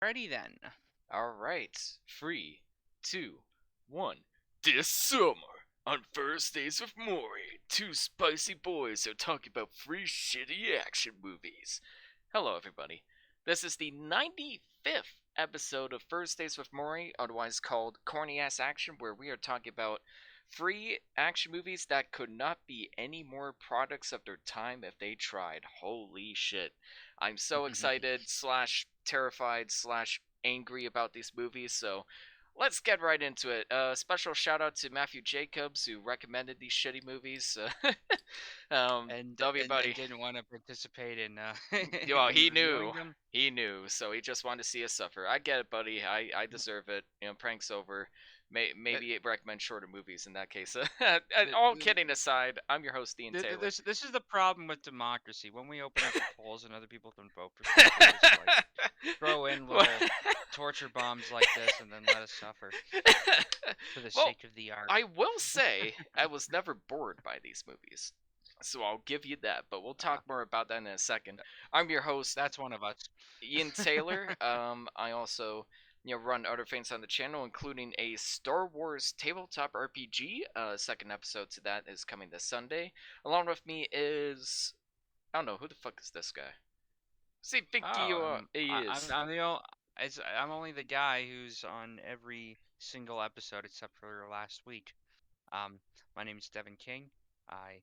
Alrighty then. All right, 3, 2, 1. This summer on Thursdays with Moire, two spicy boys are talking about free shitty action movies. Hello, everybody. This is the 95th episode of Thursdays with Moire, otherwise called Corny-Ass Action, where we are talking about free action movies that could not be any more products of their time if they tried. Holy shit. I'm so excited, slash terrified, slash angry about these movies, so let's get right into it. Special shout out to Matthew Jacobs who recommended these shitty movies. And love you, and, buddy. and didn't want to participate in Well, in reviewing them. he knew, so he just wanted to see us suffer. I get it, buddy. I deserve it. Prank's over. Uh, Maybe recommend shorter movies in that case. th- All th- kidding aside, I'm your host, Ian Taylor. this is the problem with democracy. When we open up the polls and other people can vote for stuff, they just like throw in little torture bombs like this and then let us suffer for the Well, sake of the art. I will say I was never bored by these movies. So I'll give you that, but we'll talk more about that in a second. I'm your host, That's one of us. Ian Taylor. I also run other things on the channel, including a Star Wars tabletop RPG. Second episode to that is coming this Sunday. Along with me is I don't know who the fuck is this guy. See, think you Oh, he is. I'm only the guy who's on every single episode except for last week. My name is Devin King. I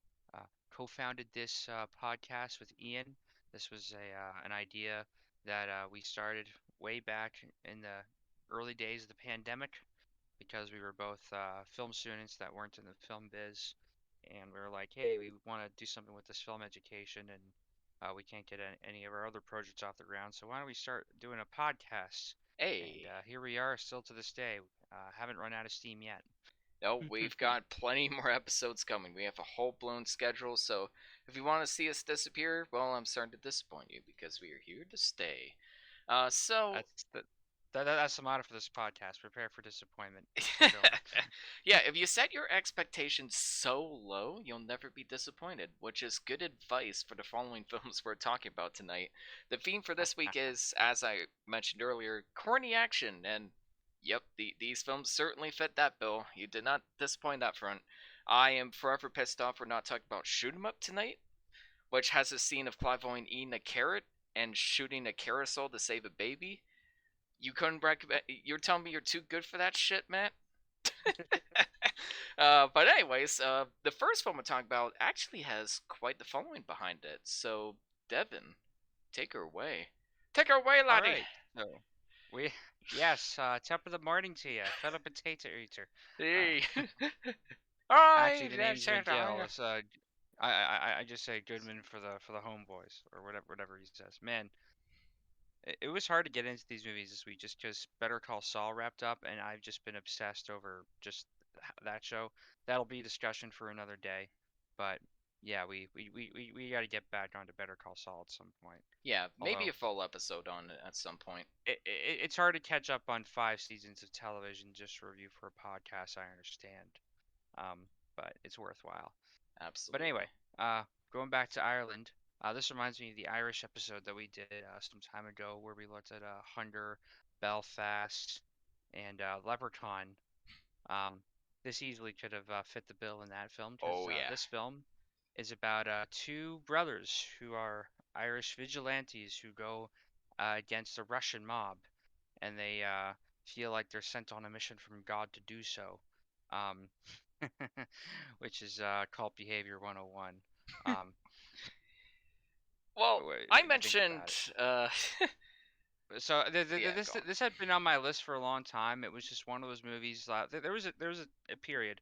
co-founded this podcast with Ian. This was an idea that we started way back in the early days of the pandemic because we were both film students that weren't in the film biz, and we were like, hey, we want to do something with this film education, and we can't get any of our other projects off the ground, so why don't we start doing a podcast? And Hey. here we are, still to this day. Haven't run out of steam yet. No, we've got plenty more episodes coming. We have a whole blown schedule, so if you want to see us disappear, well, I'm starting to disappoint you because we are here to stay. So That's that's the motto for this podcast. Prepare for disappointment. yeah, if you set your expectations so low, you'll never be disappointed, which is good advice for the following films we're talking about tonight. The theme for this week is, as I mentioned earlier, corny action, and yep, these films certainly fit that bill. You did not disappoint that front. I am forever pissed off we're not talking about Shoot 'em Up tonight, which has a scene of Clive Owen eating a carrot and shooting a carousel to save a baby. You couldn't recommend. You're telling me you're too good for that shit, Matt? But anyways, the first film we're talking about actually has quite the following behind it. So, Devin, take her away. Take her away, All laddie. right. So we yes, top of the morning to you, fellow potato eater. Hey. Actually, Alright, the that's name's it. Miguel. It's, I just say Goodman for the homeboys or whatever he says. Man, it was hard to get into these movies this week just because Better Call Saul wrapped up, and I've just been obsessed over just that show. That'll be discussion for another day, but yeah, we got to get back onto Better Call Saul at some point. Yeah, maybe Although a full episode on it at some point. it's hard to catch up on 5 seasons of television just for review for a podcast. I understand, um, but it's worthwhile. But Absolutely. anyway, going back to Ireland, this reminds me of the Irish episode that we did some time ago where we looked at Hunger, Belfast, and Leprechaun. Um, this easily could have fit the bill in that film because Oh, yeah. this film is about two brothers who are Irish vigilantes who go against a Russian mob, and they feel like they're sent on a mission from God to do so. Um, which is cult behavior 101. Um, Well, what I do you think mentioned. about it? Uh, So yeah, this go on. this had been on my list for a long time. It was just one of those movies. There was a period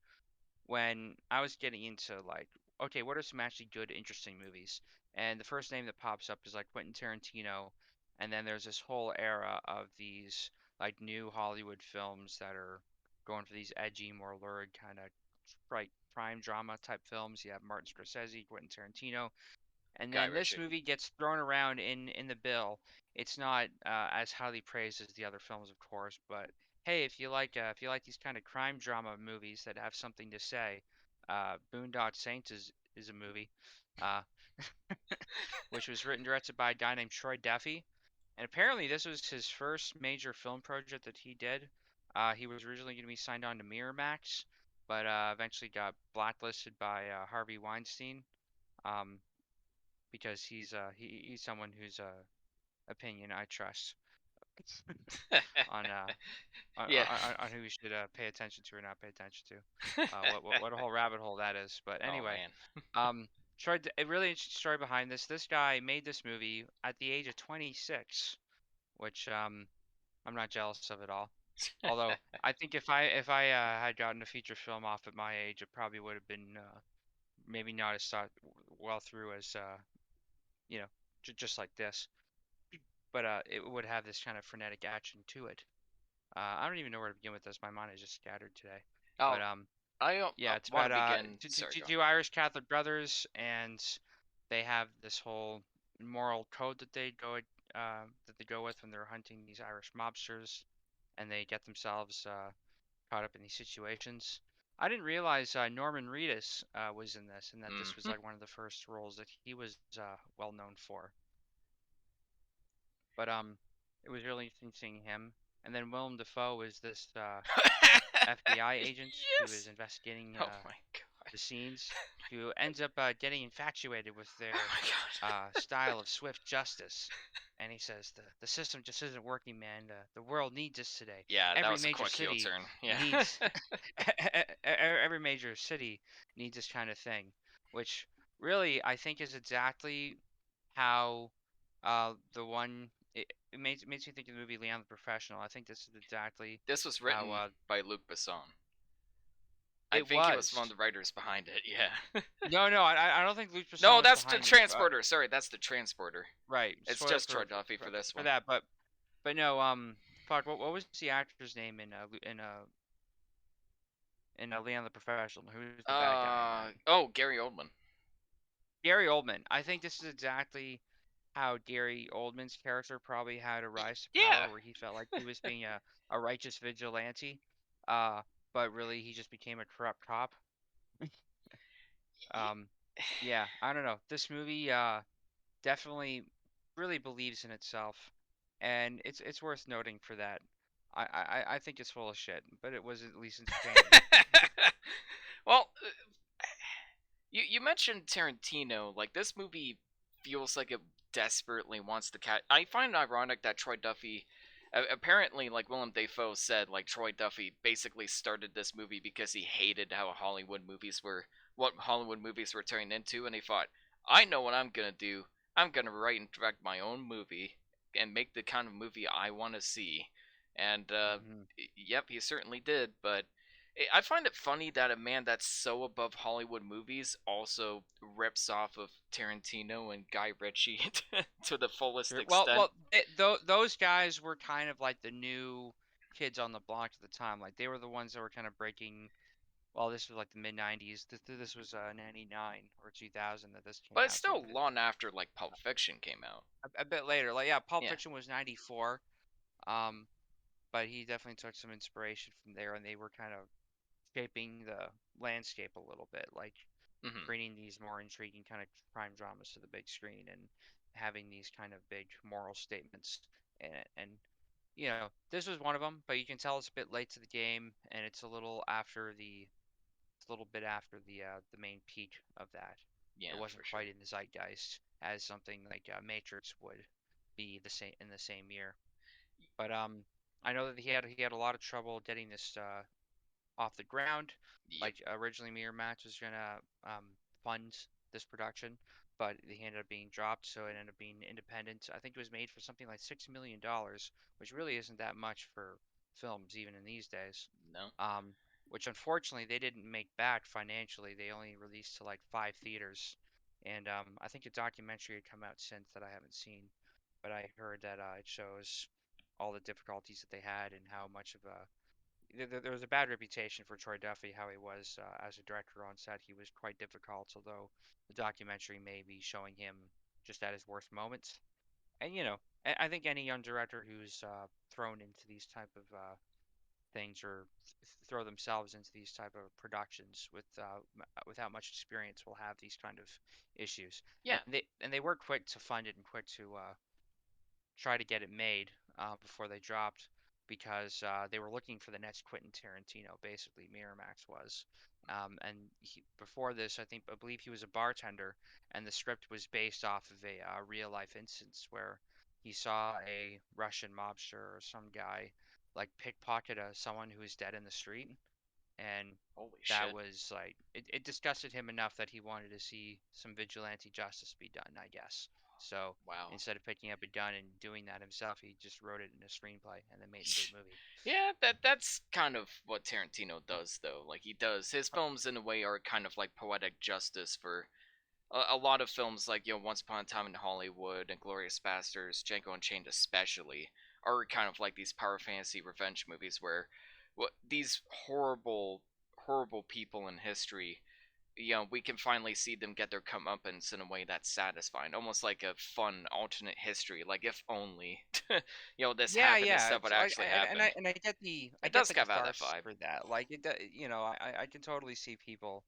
when I was getting into like, okay, what are some actually good, interesting movies? And the first name that pops up is like Quentin Tarantino, and then there's this whole era of these like new Hollywood films that are going for these edgy, more lurid kind of like crime drama type films. You have Martin Scorsese, Quentin Tarantino, and Guy then this Ritchie. movie gets thrown around in the bill. It's not as highly praised as the other films, of course, but hey, if you like these kind of crime drama movies that have something to say, Boondock Saints is a movie, uh, which was written and directed by a guy named Troy Duffy. And apparently, this was his first major film project that he did. He was originally going to be signed on to Miramax, but eventually got blacklisted by Harvey Weinstein, um, because he's someone whose opinion I trust on Yeah. on who we should pay attention to or not pay attention to. What a whole rabbit hole that is. But Oh anyway, man. um, a really interesting story behind this. This guy made this movie at the age of 26, which I'm not jealous of at all. Although I think if I had gotten a feature film off at my age, it probably would have been maybe not as thought well through as you know just like this, but it would have this kind of frenetic action to it. I don't even know where to begin with this. My mind is just scattered today. Oh, But I don't yeah, it's want about to begin. Sorry, go on. two Irish Catholic brothers, and they have this whole moral code that they go with when they're hunting these Irish mobsters, and they get themselves caught up in these situations. I didn't realize Norman Reedus was in this, and that this was Hmm. like one of the first roles that he was well known for. But it was really interesting seeing him. And then Willem Dafoe was this FBI agent who is Yes. investigating Oh my god. the scenes, who ends up getting infatuated with Oh their my god. style of swift justice. And he says, the system just isn't working, man. The world needs us today. Yeah, that Every was a major quick heel city turn. Yeah. needs every major city needs this kind of thing, which really I think is exactly how the one it makes me think of the movie Leon the Professional. I think this is exactly This was how written by Luc Besson. I it think he was one of was. the writers behind it. Yeah. No, I don't think Luke Besson No, was that's the behind this. transporter. Sorry, that's the transporter. Right, It's spoiler just Troy Duffy for this for one. that, but no, fuck, what was the actor's name in Leon the Professional? Who's the bad guy in that? Oh, Gary Oldman. Gary Oldman. I think this is exactly how Gary Oldman's character probably had a rise to Yeah. power, where he felt like he was being a righteous vigilante, uh, but really he just became a corrupt cop. Um, yeah, I don't know. This movie definitely really believes in itself, and it's worth noting for that. I think it's full of shit, but it was at least entertaining. Well, you mentioned Tarantino. Like this movie feels like it desperately wants to catch. I find it ironic that Troy Duffy, apparently, like Willem Dafoe said, like Troy Duffy basically started this movie because he hated how what Hollywood movies were turning into, and he thought, I know what I'm gonna do. I'm gonna write and direct my own movie and make the kind of movie I want to see. And Hmm. yep, he certainly did. But I find it funny that a man that's so above Hollywood movies also rips off of Tarantino and Guy Ritchie to the fullest Sure. extent. Those guys were kind of like the new kids on the block at the time. Like they were the ones that were kind of breaking. Well, this was like the mid '90s. This was '99 or 2000 that this came But it's out. So still long after like Pulp Fiction came out. a bit later. Like yeah, Pulp Yeah. Fiction was '94. Um, but he definitely took some inspiration from there, and they were kind of shaping the landscape a little bit, like Hmm. bringing these more intriguing kind of crime dramas to the big screen and having these kind of big moral statements in it. And this was one of them, but you can tell it's a bit late to the game, and it's a little bit after the main peak of that. It Yeah, wasn't for sure. quite in the zeitgeist as something like Matrix would be the same in the same year. But I know that he had a lot of trouble getting this off the ground. Yep. Like originally, Miramax was gonna fund this production, but he ended up being dropped, so it ended up being independent. I think it was made for something like $6 million, which really isn't that much for films even in these days. No. Um, which unfortunately they didn't make back financially. They only released to like 5 theaters, and I think a documentary had come out since that I haven't seen, but I heard that it shows all the difficulties that they had and how much of a there was a bad reputation for Troy Duffy, how he was as a director on set. He was quite difficult, although the documentary may be showing him just at his worst moments. And I think any young director who's thrown into these type of things, or throw themselves into these type of productions without much experience, will have these kind of issues. And Yeah. they were quick to fund it and quick to try to get it made before they dropped because they were looking for the next Quentin Tarantino. Basically, Miramax was. And before this, I believe he was a bartender, and the script was based off of a real life instance where he saw a Russian mobster or some guy like pickpocket someone who was dead in the street, and Holy that shit. was like it disgusted him enough that he wanted to see some vigilante justice be done, I guess. So Wow. instead of picking up a gun and doing that himself, he just wrote it in a screenplay and then made it into a movie. Yeah, that's kind of what Tarantino does, though. Like, he does his films in a way are kind of like poetic justice for a lot of films, like, Once Upon a Time in Hollywood and Glorious Bastards, Django Unchained especially, are kind of like these power fantasy revenge movies where these horrible people in history, we can finally see them get their comeuppance in a way that's satisfying, almost like a fun alternate history. Like, if only, this Yeah, happened, this yeah. stuff would It's like, actually happen. and I get I It get does the have that catharsis vibe. for that. Like I can totally see people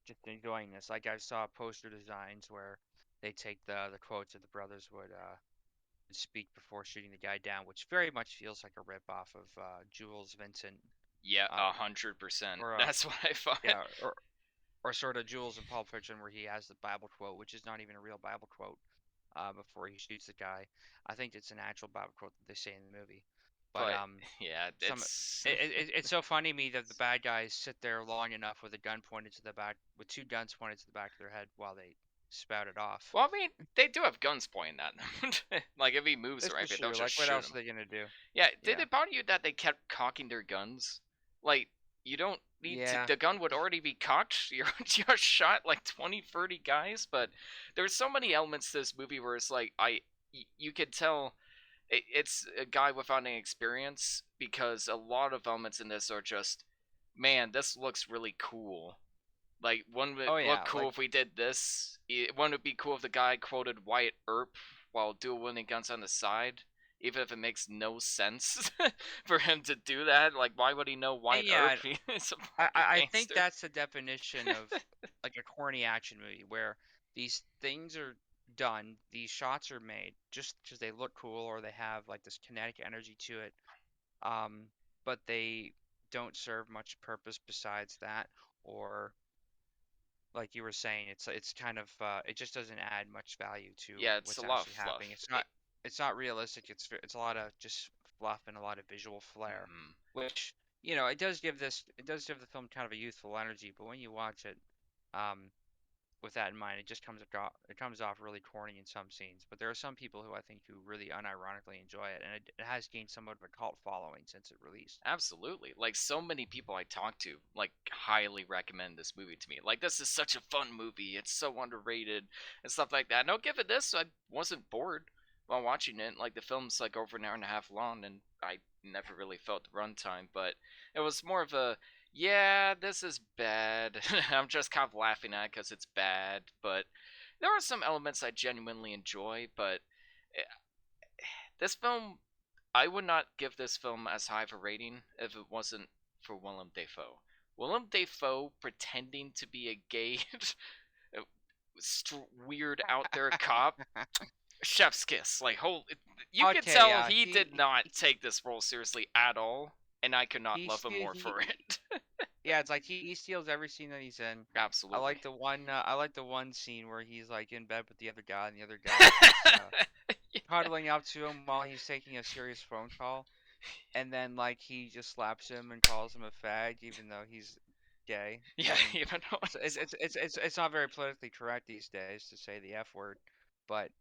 just enjoying this. Like I saw poster designs where they take the quotes that the brothers would speak before shooting the guy down, which very much feels like a rip off of Jules Vincent, Yeah, uh, 100%. or That's what I thought. yeah, or sort of Jules in Pulp Fiction where he has the Bible quote, which is not even a real Bible quote, before he shoots the guy. I think it's an actual Bible quote that they say in the movie. But But yeah, some it's it's so funny to me that the bad guys sit there long enough with a gun pointed to the back, with two guns pointed to the back of their head while they spout it off. well, I mean, they do have guns pointing at them. Like, if he moves the This right is bit, they'll true. just Like, what shoot else him. are they gonna do? Yeah, did Yeah. it bother you that they kept cocking their guns? Like, you don't need to. Yeah. The gun would already be cocked. You're just shot like 20, 30 guys. But there's so many elements to this movie where it's like you could tell it's a guy without any experience, because a lot of elements in this are just, man, this looks really cool. Like, wouldn't it Oh look yeah. cool Like if we did this? Wouldn't it be cool if the guy quoted Wyatt Earp while dual wielding guns on the side? Even if it makes no sense for him to do that, like, why would he know Wyatt yeah. Earp? He's a fucking I think gangster. that's the definition of like a corny action movie where these things are done, these shots are made just because they look cool or they have like this kinetic energy to it. Um, but they don't serve much purpose besides that, or like you were saying, it's kind of it just doesn't add much value to Yeah, it's a what's lot of actually fluff. happening. It's not realistic. It's a lot of just fluff and a lot of visual flair, Mhm. which it does give the film kind of a youthful energy. But when you watch it, um, with that in mind, it comes off really corny in some scenes. But there are some people who I think who really unironically enjoy it, and it has gained somewhat of a cult following since it released. Absolutely. Like, so many people I talk to, like, highly recommend this movie to me. Like, this is such a fun movie. It's so underrated and stuff like that. And I'll give it this. I wasn't bored while watching it. Like, the film's like over an hour and a half long, and I never really felt the runtime. But it was more of a, yeah, this is bad. I'm just kind of laughing at it because it's bad. But there are some elements I genuinely enjoy. But eh, this film, I would not give this film as high of a rating if it wasn't for Willem Dafoe. Willem Dafoe pretending to be a gay, weird out there cop, chef's kiss. Like, you could Okay, tell yeah, he did not take this role seriously at all, and I could not he love him ste- more for it. yeah, it's like he steals every scene that he's in. Absolutely. I like the one scene where he's like in bed with the other guy and the other guy is cuddling up to him while he's taking a serious phone call, and then like he just slaps him and calls him a fag even though he's gay. Yeah, I mean, even though it's not very politically correct these days to say the F word, but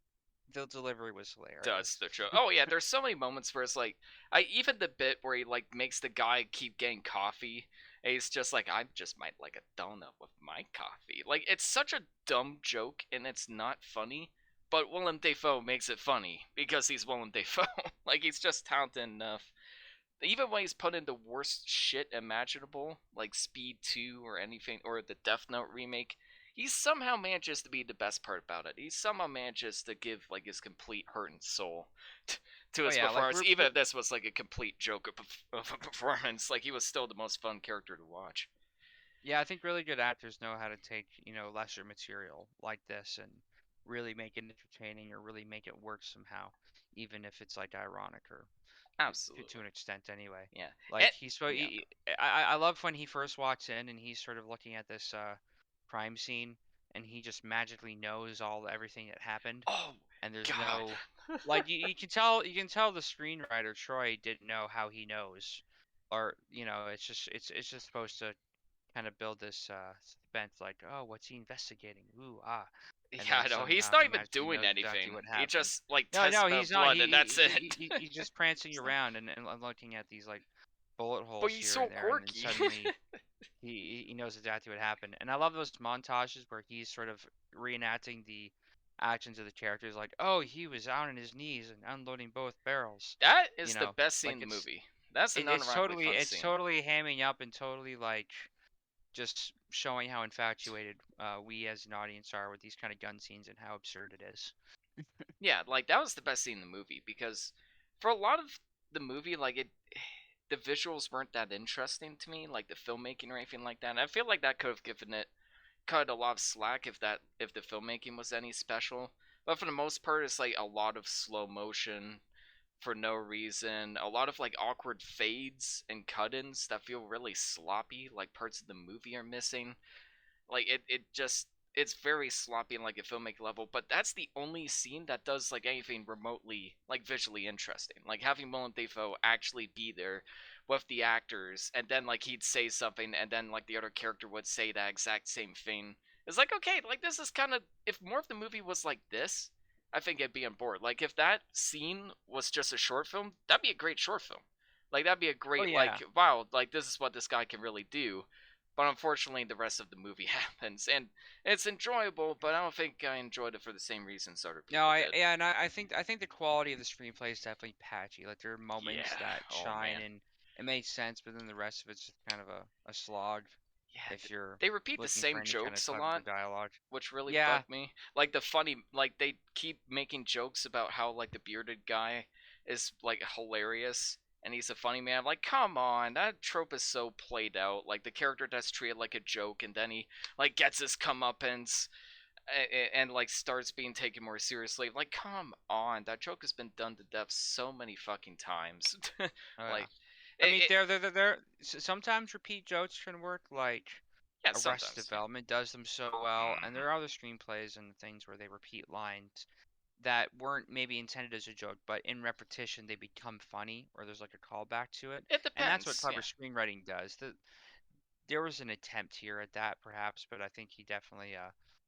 the delivery was does hilarious. the joke. Oh yeah, there's so many moments where it's like, I even the bit where he like makes the guy keep getting coffee. And he's just like, I just might like a donut with my coffee. Like, it's such a dumb joke and it's not funny. But Willem Dafoe makes it funny because he's Willem Dafoe. Like, he's just talented enough. Even when he's put in the worst shit imaginable, like Speed 2 or anything, or the Death Note remake, he somehow manages to be the best part about it. He somehow manages to give like his complete heart and soul to Oh his yeah, like performance, even if this was like a complete joke of a performance. Like, he was still the most fun character to watch. yeah, I think really good actors know how to take, lesser material like this and really make it entertaining or really make it work somehow. even if it's like ironic or to Absolutely. an extent anyway. Yeah. Like And he's so yeah. I love when he first walks in and he's sort of looking at this crime scene and he just magically knows everything that happened Oh and there's God. no like you can tell the screenwriter Troy didn't know how he knows or it's just supposed to kind of build this suspense like oh what's he investigating ooh ah and Yeah, then I know. He's somehow not he even magically doing knows exactly anything. what He happened. just like No, tests no, about he's not. blood and that's it. He's just prancing around and looking at these like bullet But holes he's here so and there, and then quirky. suddenly he knows exactly what happened. And I love those montages where he's sort of reenacting the actions of the characters, like, oh, he was out on his knees and unloading both barrels. That You is the know, best scene like in the movie. That's a non-ironically fun it's scene. totally hamming up and totally like just showing how infatuated we as an audience are with these kind of gun scenes and how absurd it is. Yeah, like that was the best scene in the movie because for a lot of the movie, like the visuals weren't that interesting to me, like the filmmaking or anything like that. And I feel like that could have given it cut a lot of slack if the filmmaking was any special. But for the most part, it's like a lot of slow motion for no reason, a lot of like awkward fades and cut-ins that feel really sloppy, like parts of the movie are missing. Like it just it's very sloppy in like a filmmaking level, but that's the only scene that does like anything remotely like visually interesting. Like having Willem Dafoe actually be there with the actors, and then like he'd say something, and then like the other character would say that exact same thing. It's like okay, like this is kind of if more of the movie was like this, I think I'd be on board. Like if that scene was just a short film, that'd be a great short film. Like that'd be a Oh great yeah. like wow, like this is what this guy can really do, but unfortunately the rest of the movie happens and it's enjoyable, but I don't think I enjoyed it for the same reasons other No, people did. and I think the quality of the screenplay is definitely patchy. Like there are moments Yeah. that Oh shine man. and it makes sense, but then the rest of it's just kind of a slog Yeah, if you're they repeat the looking for same any kind of jokes a clever lot, dialogue. which really Yeah. bugged me. Like the funny, like they keep making jokes about how like the bearded guy is like hilarious and he's a funny man. Like, come on, that trope is so played out. Like the character that's treated like a joke, and then he like gets his comeuppance and like starts being taken more seriously. Like, come on, that joke has been done to death so many fucking times. Oh yeah. Like, I mean, it sometimes repeat jokes can work. Like yeah, Arrested sometimes, yeah. Development does them so well, and Hmm. there are other screenplays and things where they repeat lines that weren't maybe intended as a joke, but in repetition they become funny, or there's like a callback to it, It and that's what depends, clever yeah. screenwriting does. There was an attempt here at that, perhaps, but I think he definitely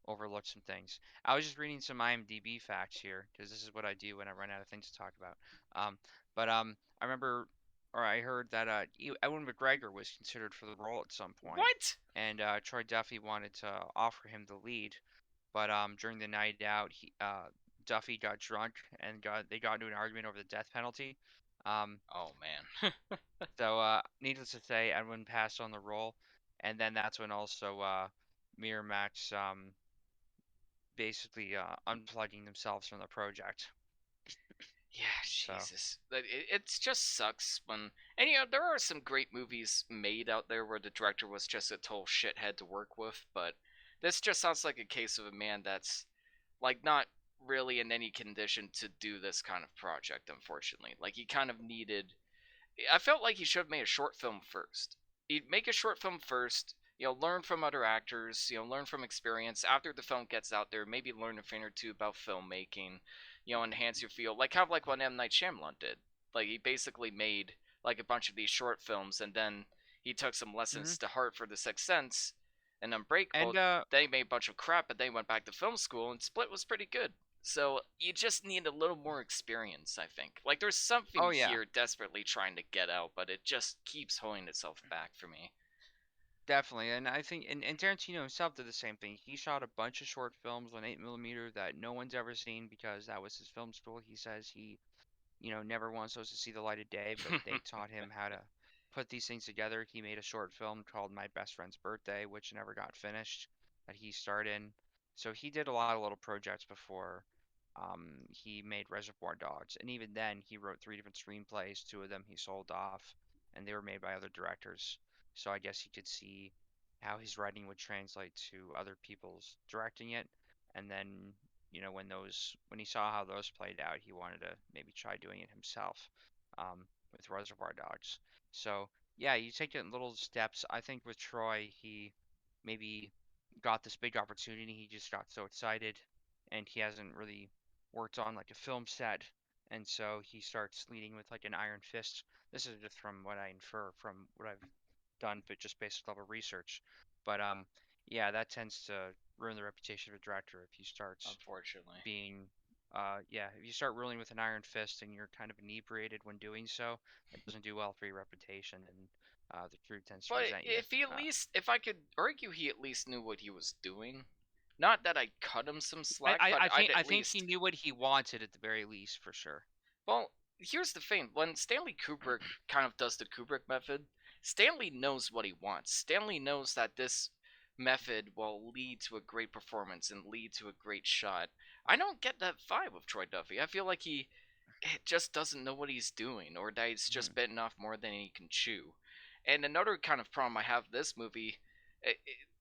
overlooked some things. I was just reading some IMDb facts here because this is what I do when I run out of things to talk about. Um, but I remember, or I heard that Ewan McGregor was considered for the role at some point, What? and Troy Duffy wanted to offer him the lead, but during the night out, Duffy got drunk and they got into an argument over the death penalty. Um, Oh man. Needless to say, Edwin passed on the role, and then that's when also Miramax basically unplugging themselves from the project. Yeah, So, Jesus. It just sucks when. And you know, there are some great movies made out there where the director was just a total shithead to work with, but this just sounds like a case of a man that's, like, not really in any condition to do this kind of project, unfortunately. Like, he kind of needed. I felt like he should have made a short film first. He'd make a short film first, you know, learn from other actors, you know, learn from experience. After the film gets out there, maybe learn a thing or two about filmmaking, you know, enhance your feel. Like kind of like what M. Night Shyamalan did. Like he basically made like a bunch of these short films and then he took some hmm lessons to heart for The Sixth Sense and and Unbreakable. They made a bunch of crap, but they went back to film school and Split was pretty good. So you just need a little more experience, I think. Like there's something oh yeah, here desperately trying to get out, but it just keeps holding itself back for me. definitely. And I think and Tarantino himself did the same thing. He shot a bunch of short films on 8 millimeter that no one's ever seen because that was his film school. He says he never wants those to see the light of day, but they taught him how to put these things together. He made a short film called My Best Friend's Birthday, which never got finished, that he starred in. So he did a lot of little projects before he made Reservoir Dogs. And even then, he wrote three different screenplays. Two of them he sold off, and they were made by other directors. So I guess he could see how his writing would translate to other people's directing it. And then when he saw how those played out, he wanted to maybe try doing it himself, with Reservoir Dogs. So yeah, you take it in little steps. I think with Troy, he maybe got this big opportunity. He just got so excited, and he hasn't really worked on like a film set, and so he starts leading with like an iron fist. This is just from what I infer from what I've done, but just basic level research. But yeah, that tends to ruin the reputation of a director if you start Unfortunately. being, yeah, if you start ruling with an iron fist and you're kind of inebriated when doing so, it doesn't do well for your reputation, and the crew tends to But resent you. if he at least, if I could argue, he at least knew what he was doing. Not that I'd cut him some I, slack, I, but I I'd think I at think he least. knew what he wanted at the very least, for sure. Well, here's the thing: when Stanley Kubrick kind of does the Kubrick method, Stanley knows what he wants. Stanley knows that this method will lead to a great performance and lead to a great shot. I don't get that vibe with Troy Duffy. I feel like he just doesn't know what he's doing, or that he's just Mhm. bitten off more than he can chew. And another kind of problem I have with this movie,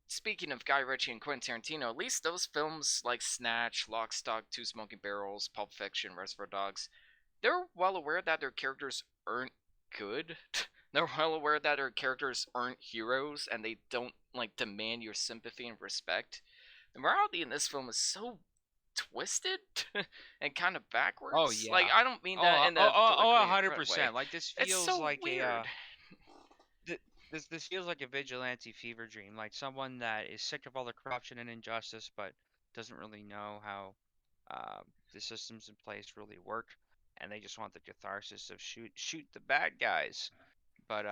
speaking of Guy Ritchie and Quentin Tarantino, at least those films like Snatch, Lock, Stock, Two Smoking Barrels, Pulp Fiction, Reservoir Dogs, they're well aware that their characters aren't good. They're well aware that their characters aren't heroes, and they don't like demand your sympathy and respect. The morality in this film is so twisted and kind of Oh backwards. Like, yeah. I don't mean that Oh, in a politically incorrect way. 100%. Like this It's feels so like a weird. this feels like a vigilante fever dream, like someone that is sick of all the corruption and injustice, but doesn't really know how uh, the systems in place really work, and they just want the catharsis of shoot the bad guys. But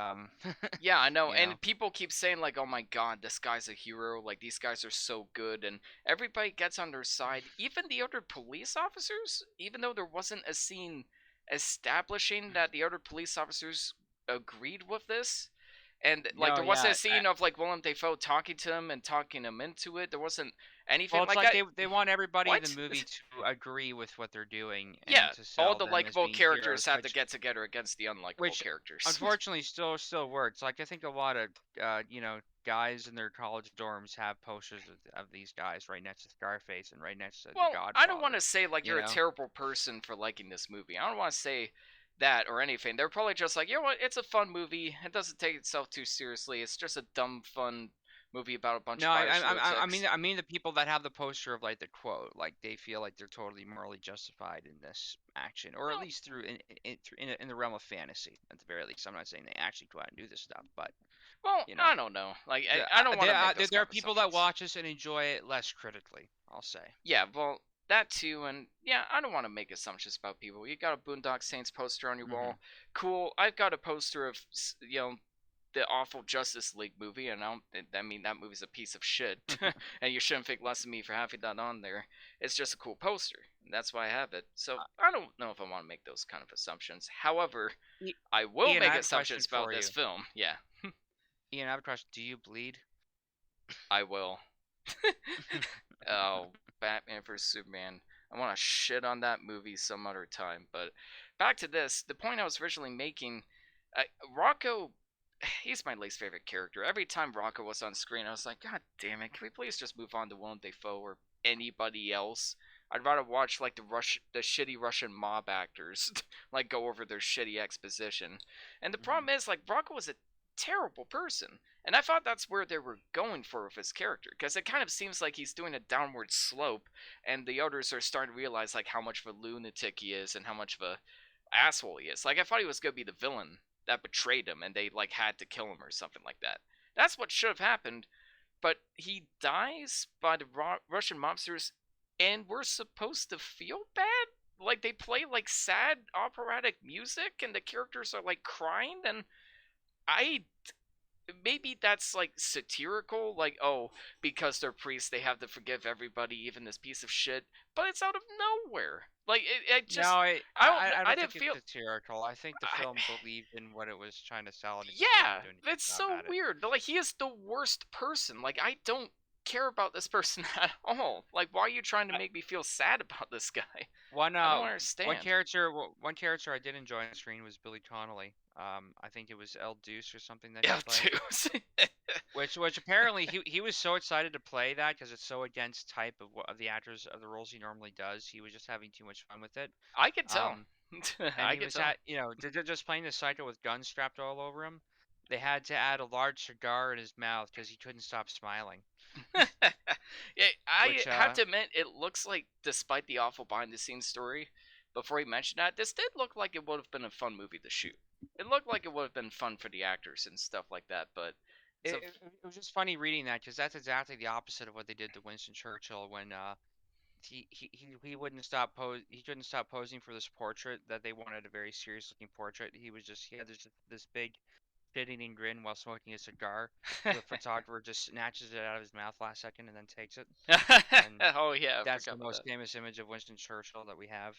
Yeah, I know. you know, And people keep saying like, "Oh my god, this guy's a hero. Like these guys are so good." And everybody gets on their side, even the other police officers, even though there wasn't a scene establishing that the other police officers agreed with this. And like no, there wasn't yeah. a scene of like Willem Dafoe talking to him and talking him into it. There wasn't anything Well, it's like like that. they want everybody in the What? movie to agree with what they're doing and Yeah, to all sell the them as likable being characters heroes, had to get together against the unlikable which characters. unfortunately still works. Like I think a lot of guys in their college dorms have posters of these guys right next to Scarface and right next to The Well, I don't want Godfather. to say like You you're a know? terrible person for liking this movie. I don't want to say that or anything. They're probably just like, you know what? It's a fun movie. It doesn't take itself too seriously. It's just a dumb, fun movie about a bunch No, of Irish lunatics. I mean the people that have the poster of like the quote, like they feel like they're totally morally justified in this action, or at Well, least in the realm of fantasy at the very least. I'm not saying they actually go out and do this stuff, but well, you know, I don't know. Like, I don't want to make those there kind are of people that assumptions. watch this and enjoy it less critically, I'll say. Yeah, well, that too, and yeah, I don't want to make assumptions about people. You got a Boondock Saints poster on your Hmm. wall, cool. I've got a poster of the awful Justice League movie, and I mean that movie's a piece of shit, and you shouldn't think less of me for having that on there. It's just a cool poster, and that's why I have it. So I don't know if I want to make those kind of assumptions. However, I- I will Ian, I make have a question assumptions about for this you. film. Yeah, Ian, I have a question. Do you bleed? I will. Oh, Batman vs Superman. I want to shit on that movie some other time. But back to this. The point I was originally making, uh, Rocco, he's my least favorite character. Every time Rocco was on screen, I was like, God damn it! Can we please just move on to Willem Dafoe or anybody else? I'd rather watch like the shitty Russian mob actors, like go over their shitty exposition. And the Hmm. problem is, like, Rocco was a terrible person. And I thought that's where they were going for with his character, because it kind of seems like he's doing a downward slope, and the others are starting to realize like how much of a lunatic he is and how much of a asshole he is. Like I thought he was gonna be the villain that betrayed him, and they like had to kill him or something like that. That's what should have happened, but he dies by the Russian mobsters, and we're supposed to feel bad. Like they play like sad operatic music, and the characters are like crying, and I maybe that's like satirical, like, oh, because they're priests they have to forgive everybody, even this piece of shit, but it's out of nowhere. Like it No, just I I don't didn't think it's feel satirical. I think the I, film believed in what it was trying to sell, and it just yeah, wasn't doing a good it's job so at it. weird. Like he is the worst person. Like I don't care about this person at all. Like why are you trying to I, make me feel sad about this guy? one I don't uh one understand. character one character I did enjoy on screen was Billy Connolly. I think it was El Deuce or something that he Yeah, played. too. Which apparently he was so excited to play that because it's so against type of what of the actors of the roles he normally does. He was just having too much fun with it. I can tell. Um, and I he can was tell. at just playing the psycho with guns strapped all over him. They had to add a large cigar in his mouth because he couldn't stop smiling. Yeah, I Which have to admit, it looks like, despite the awful behind-the-scenes story, before he mentioned that, this did look like it would have been a fun movie to shoot. It looked like it would have been fun for the actors and stuff like that, but it's it, a it, it was just funny reading that because that's exactly the opposite of what they did to Winston Churchill when he wouldn't stop he couldn't stop posing for this portrait that they wanted a very serious looking portrait. He had this big shit-eating grin while smoking a cigar. So the photographer just snatches it out of his mouth last second and then takes it. And oh yeah, I that's forgot the about that. most famous image of Winston Churchill that we have.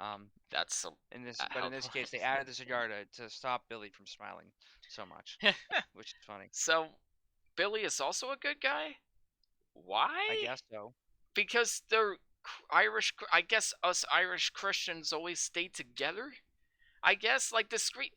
Um, That's so but in this case, they added the cigar to stop Billy from smiling so much, which is funny. So Billy is also a good guy. I Why? guess so. Because they're Irish. I guess us Irish Christians always stay together. I guess like the screen.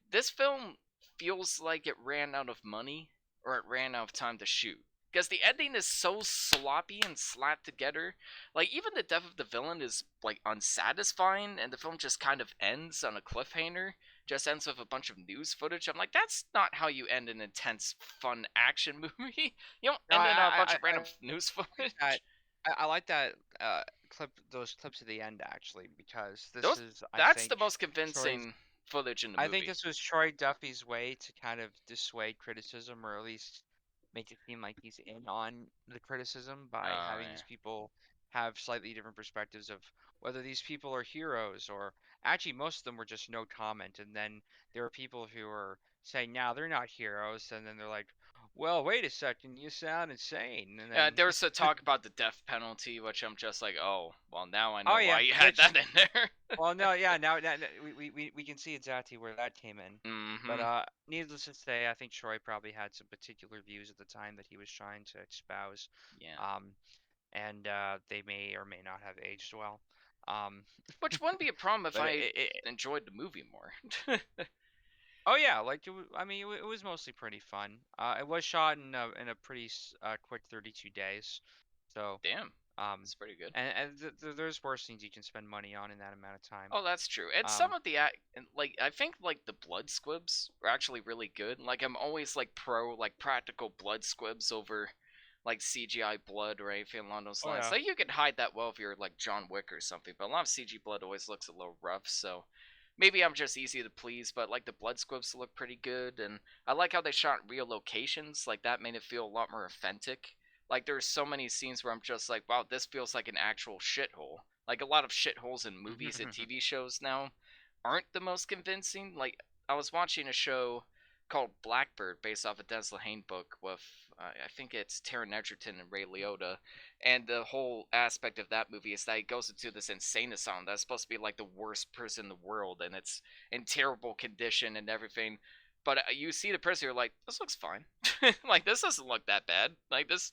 This film feels like it ran out of money or it ran out of time to shoot because the ending is so sloppy and slapped together. Like even the death of the villain is like unsatisfying, and the film just kind of ends on a cliffhanger. Just ends with a bunch of news footage. I'm like, that's not how you end an intense, fun action movie. You don't No, end it on a bunch of I random news like that. footage. I like that those clips at the end actually, because this Those is, I that's think, the most Troy's. convincing footage in the I think movie. this was Troy Duffy's way to kind of dissuade criticism, or at least make it seem like he's in on the criticism by Oh having yeah. these people have slightly different perspectives of whether these people are heroes or actually most of them were just no comment. And then there are people who are saying, now they're not heroes. And then they're like, well, wait a second, you sound insane. And then, There was a talk about the death penalty, which I'm just like, oh, well, now I oh know why yeah, you had which, that in there. well, no, yeah, now we can see exactly where that came in. But Mm-hmm. needless to say, I think Troy probably had some particular views at the time that he was trying to espouse, Yeah. um, and they may or may not have aged well. Um, Which wouldn't be a problem if but I enjoyed the movie more. oh yeah, like I mean, it was mostly pretty fun. It was shot in a pretty quick 32 days, so Damn, um, that's pretty good. there's worse things you can spend money on in that amount of time. Oh, that's true. And some Um, of the like I think like the blood squibs are actually really good. Like I'm always like pro like practical blood squibs over like CGI blood or anything along those oh lines. yeah, Like you can hide that well if you're like John Wick or something, but a lot of CG blood always looks a little rough. So maybe I'm just easy to please, but like the blood squibs look pretty good, and I like how they shot real locations. Like that made it feel a lot more authentic. Like there's so many scenes where I'm just like, wow, this feels like an actual shithole. Like a lot of shitholes in movies and TV shows now aren't the most convincing. Like I was watching a show called Blackbird based off a Des Lehane book with I think it's Taron Egerton and Ray Liotta, and the whole aspect of that movie is that he goes into this insane asylum that's supposed to be like the worst prison in the world, and it's in terrible condition and everything. But you see the prison, you're like, this looks fine. Like this doesn't look that bad. Like this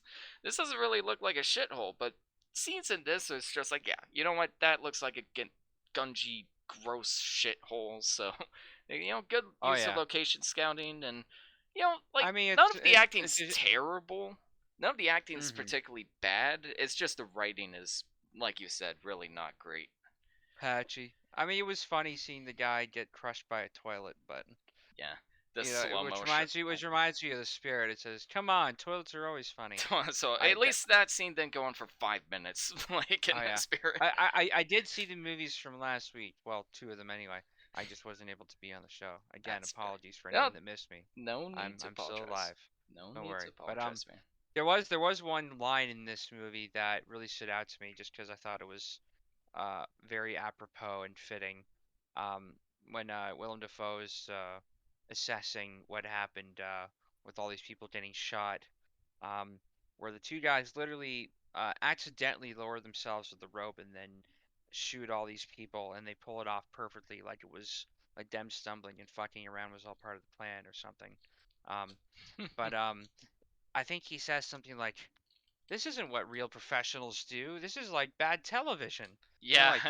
doesn't really look like a shithole. But scenes in this is just like, yeah, you know what? That looks like a gungy, gross shithole. So, good oh use of yeah. location scouting, and like I mean, none of the it's acting's just, terrible. None of the acting's hmm particularly bad. It's just the writing is, like you said, really not great. patchy. I mean, it was funny seeing the guy get crushed by a toilet, but Yeah, the slow motion. which reminds me of the spirit. It says, "Come on, toilets are always funny." So I at least that scene didn't go on for 5 minutes, like in Oh the yeah, spirit. I did see the movies from last week. Well, two of them anyway. I just wasn't able to be on the show. Again, That's fair. apologies for No, anyone that missed me. no need to I'm still apologize. alive. No Don't need to worry. But apologize, man. there was one line in this movie that really stood out to me just because I thought it was very apropos and fitting. Um, when Willem Dafoe's assessing what happened with all these people getting shot, um, where the two guys literally accidentally lower themselves with the rope and then shoot all these people, and they pull it off perfectly, like it was like them stumbling and fucking around was all part of the plan or something. Um, but I think he says something like, this isn't what real professionals do. This is like bad television. You're Yeah. like,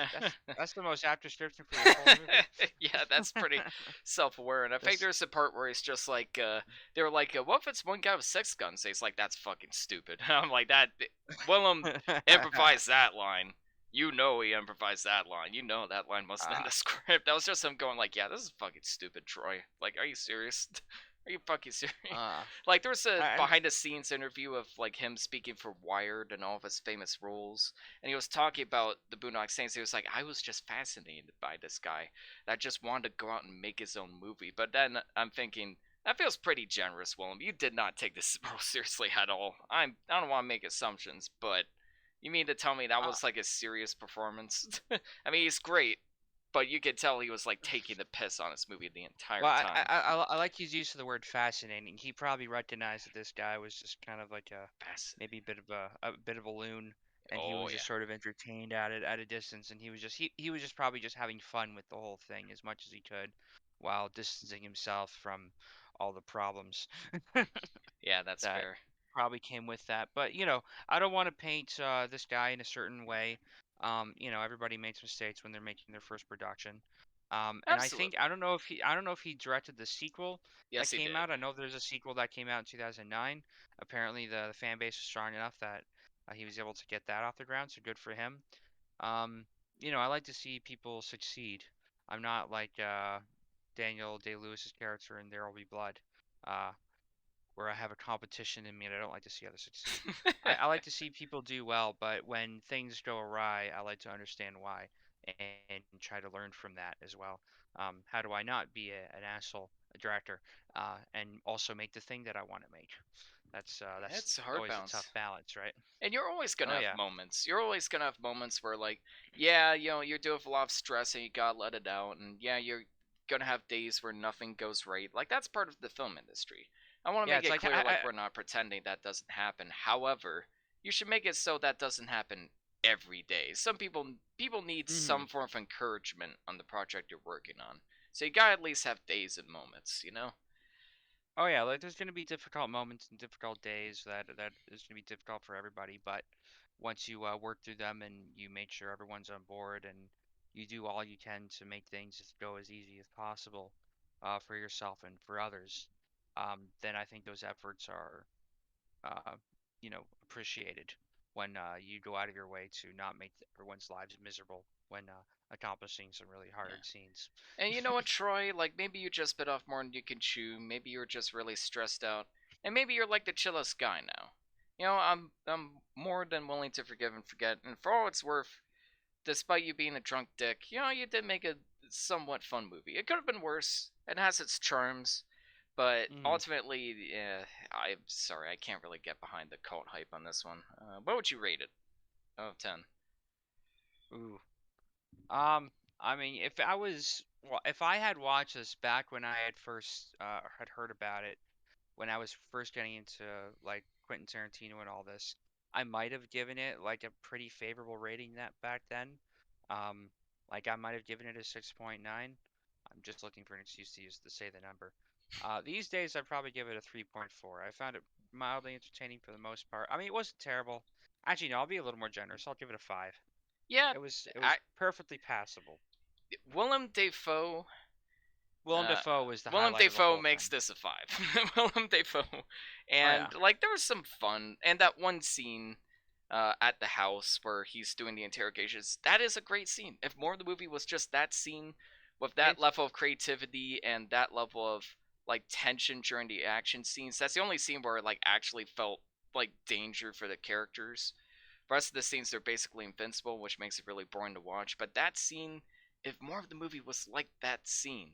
that's the most apt description for this whole movie. Yeah, that's pretty self-aware. And I think This, there's a part where he's just like, they were like, what if it's one guy with six guns? So he's like, that's fucking stupid. I'm like, that. Willem improvised that line. You know he improvised that line. You know that line wasn't in uh, the script. That was just him going like, yeah, this is fucking stupid, Troy. Like, are you serious? Are you fucking serious? uh, Like, there was a and behind the scenes interview of like him speaking for Wired and all of his famous roles, and he was talking about the Boondock Saints. He was like, I was just fascinated by this guy that just wanted to go out and make his own movie. But then I'm thinking, that feels pretty generous, Willem. You did not take this role seriously at all. I don't want to make assumptions, but you mean to tell me that uh, was like a serious performance? I mean, he's great, but you could tell he was like taking the piss on this movie the entire well, time. I like his use of the word fascinating. He probably recognized that this guy was just kind of like a maybe Fascinating. a bit of a loon, and he Oh was yeah. just sort of entertained at it at a distance, and he was just probably just having fun with the whole thing as much as he could, while distancing himself from all the problems Yeah, that's that fair. probably came with that. But I don't want to paint this guy in a certain way. Everybody makes mistakes when they're making their first production. And I think Absolutely. I don't know if he directed the sequel that Yes, he came did. out. I know there's a sequel that came out in 2009. Apparently, the fan base was strong enough that he was able to get that off the ground. So good for him. Um, I like to see people succeed. I'm not like Daniel Day-Lewis's character in There Will Be Blood. Uh, where I have a competition in me and I don't like to see others succeed. I like to see people do well, but when things go awry, I like to understand why and try to learn from that as well. How do I not be an asshole a director and also make the thing that I want to make? That's It's a hard always a tough balance. balance, right? And you're always gonna Oh have yeah. moments. You're always gonna have moments where, like, yeah, you're dealing with a lot of stress and you gotta let it out. And yeah, you're gonna have days where nothing goes right. Like, that's part of the film industry. I want to Yeah, make it's it like clear, like, we're not pretending that doesn't happen. However, you should make it so that doesn't happen every day. Some people need mhm. some form of encouragement on the project you're working on. So you gotta at least have days and moments, you know? Oh yeah, like there's gonna be difficult moments and difficult days that is gonna be difficult for everybody, but once you work through them and you make sure everyone's on board and you do all you can to make things just go as easy as possible for yourself and for others, then I think those efforts are uh, appreciated when you go out of your way to not make everyone's lives miserable when accomplishing some really Yeah. hard scenes. And you know what, Troy? Like, maybe you just bit off more than you can chew. Maybe you're just really stressed out. And maybe you're like the chillest guy now. You know, I'm more than willing to forgive and forget. And for all it's worth, despite you being a drunk dick, you did make a somewhat fun movie. It could have been worse. It has its charms. But Mhm. ultimately, yeah, I'm sorry, I can't really get behind the cult hype on this one. What would you rate it out of 10? Ooh. Um, I mean, if I had watched this back when I had first had heard about it, when I was first getting into like Quentin Tarantino and all this, I might have given it like a pretty favorable rating that back then. Um, like I might have given it a 6.9. I'm just looking for an excuse to say the number. These days I'd probably give it a 3.4. I found it mildly entertaining for the most part. I mean, it wasn't terrible. Actually, no, I'll be a little more generous. I'll give it a 5. Yeah, It was I, perfectly passable. Willem Dafoe Willem Uh, Dafoe was the Willem highlight of the Dafoe whole makes thing. this a 5. Willem Dafoe, Oh yeah. and like there was some fun, and that one scene at the house where he's doing the interrogations. That is a great scene. If more of the movie was just that scene, with that It's level of creativity and that level of like tension during the action scenes, that's the only scene where it like actually felt like danger for the characters. The rest of the scenes they're basically invincible, which makes it really boring to watch. But that scene, if more of the movie was like that scene,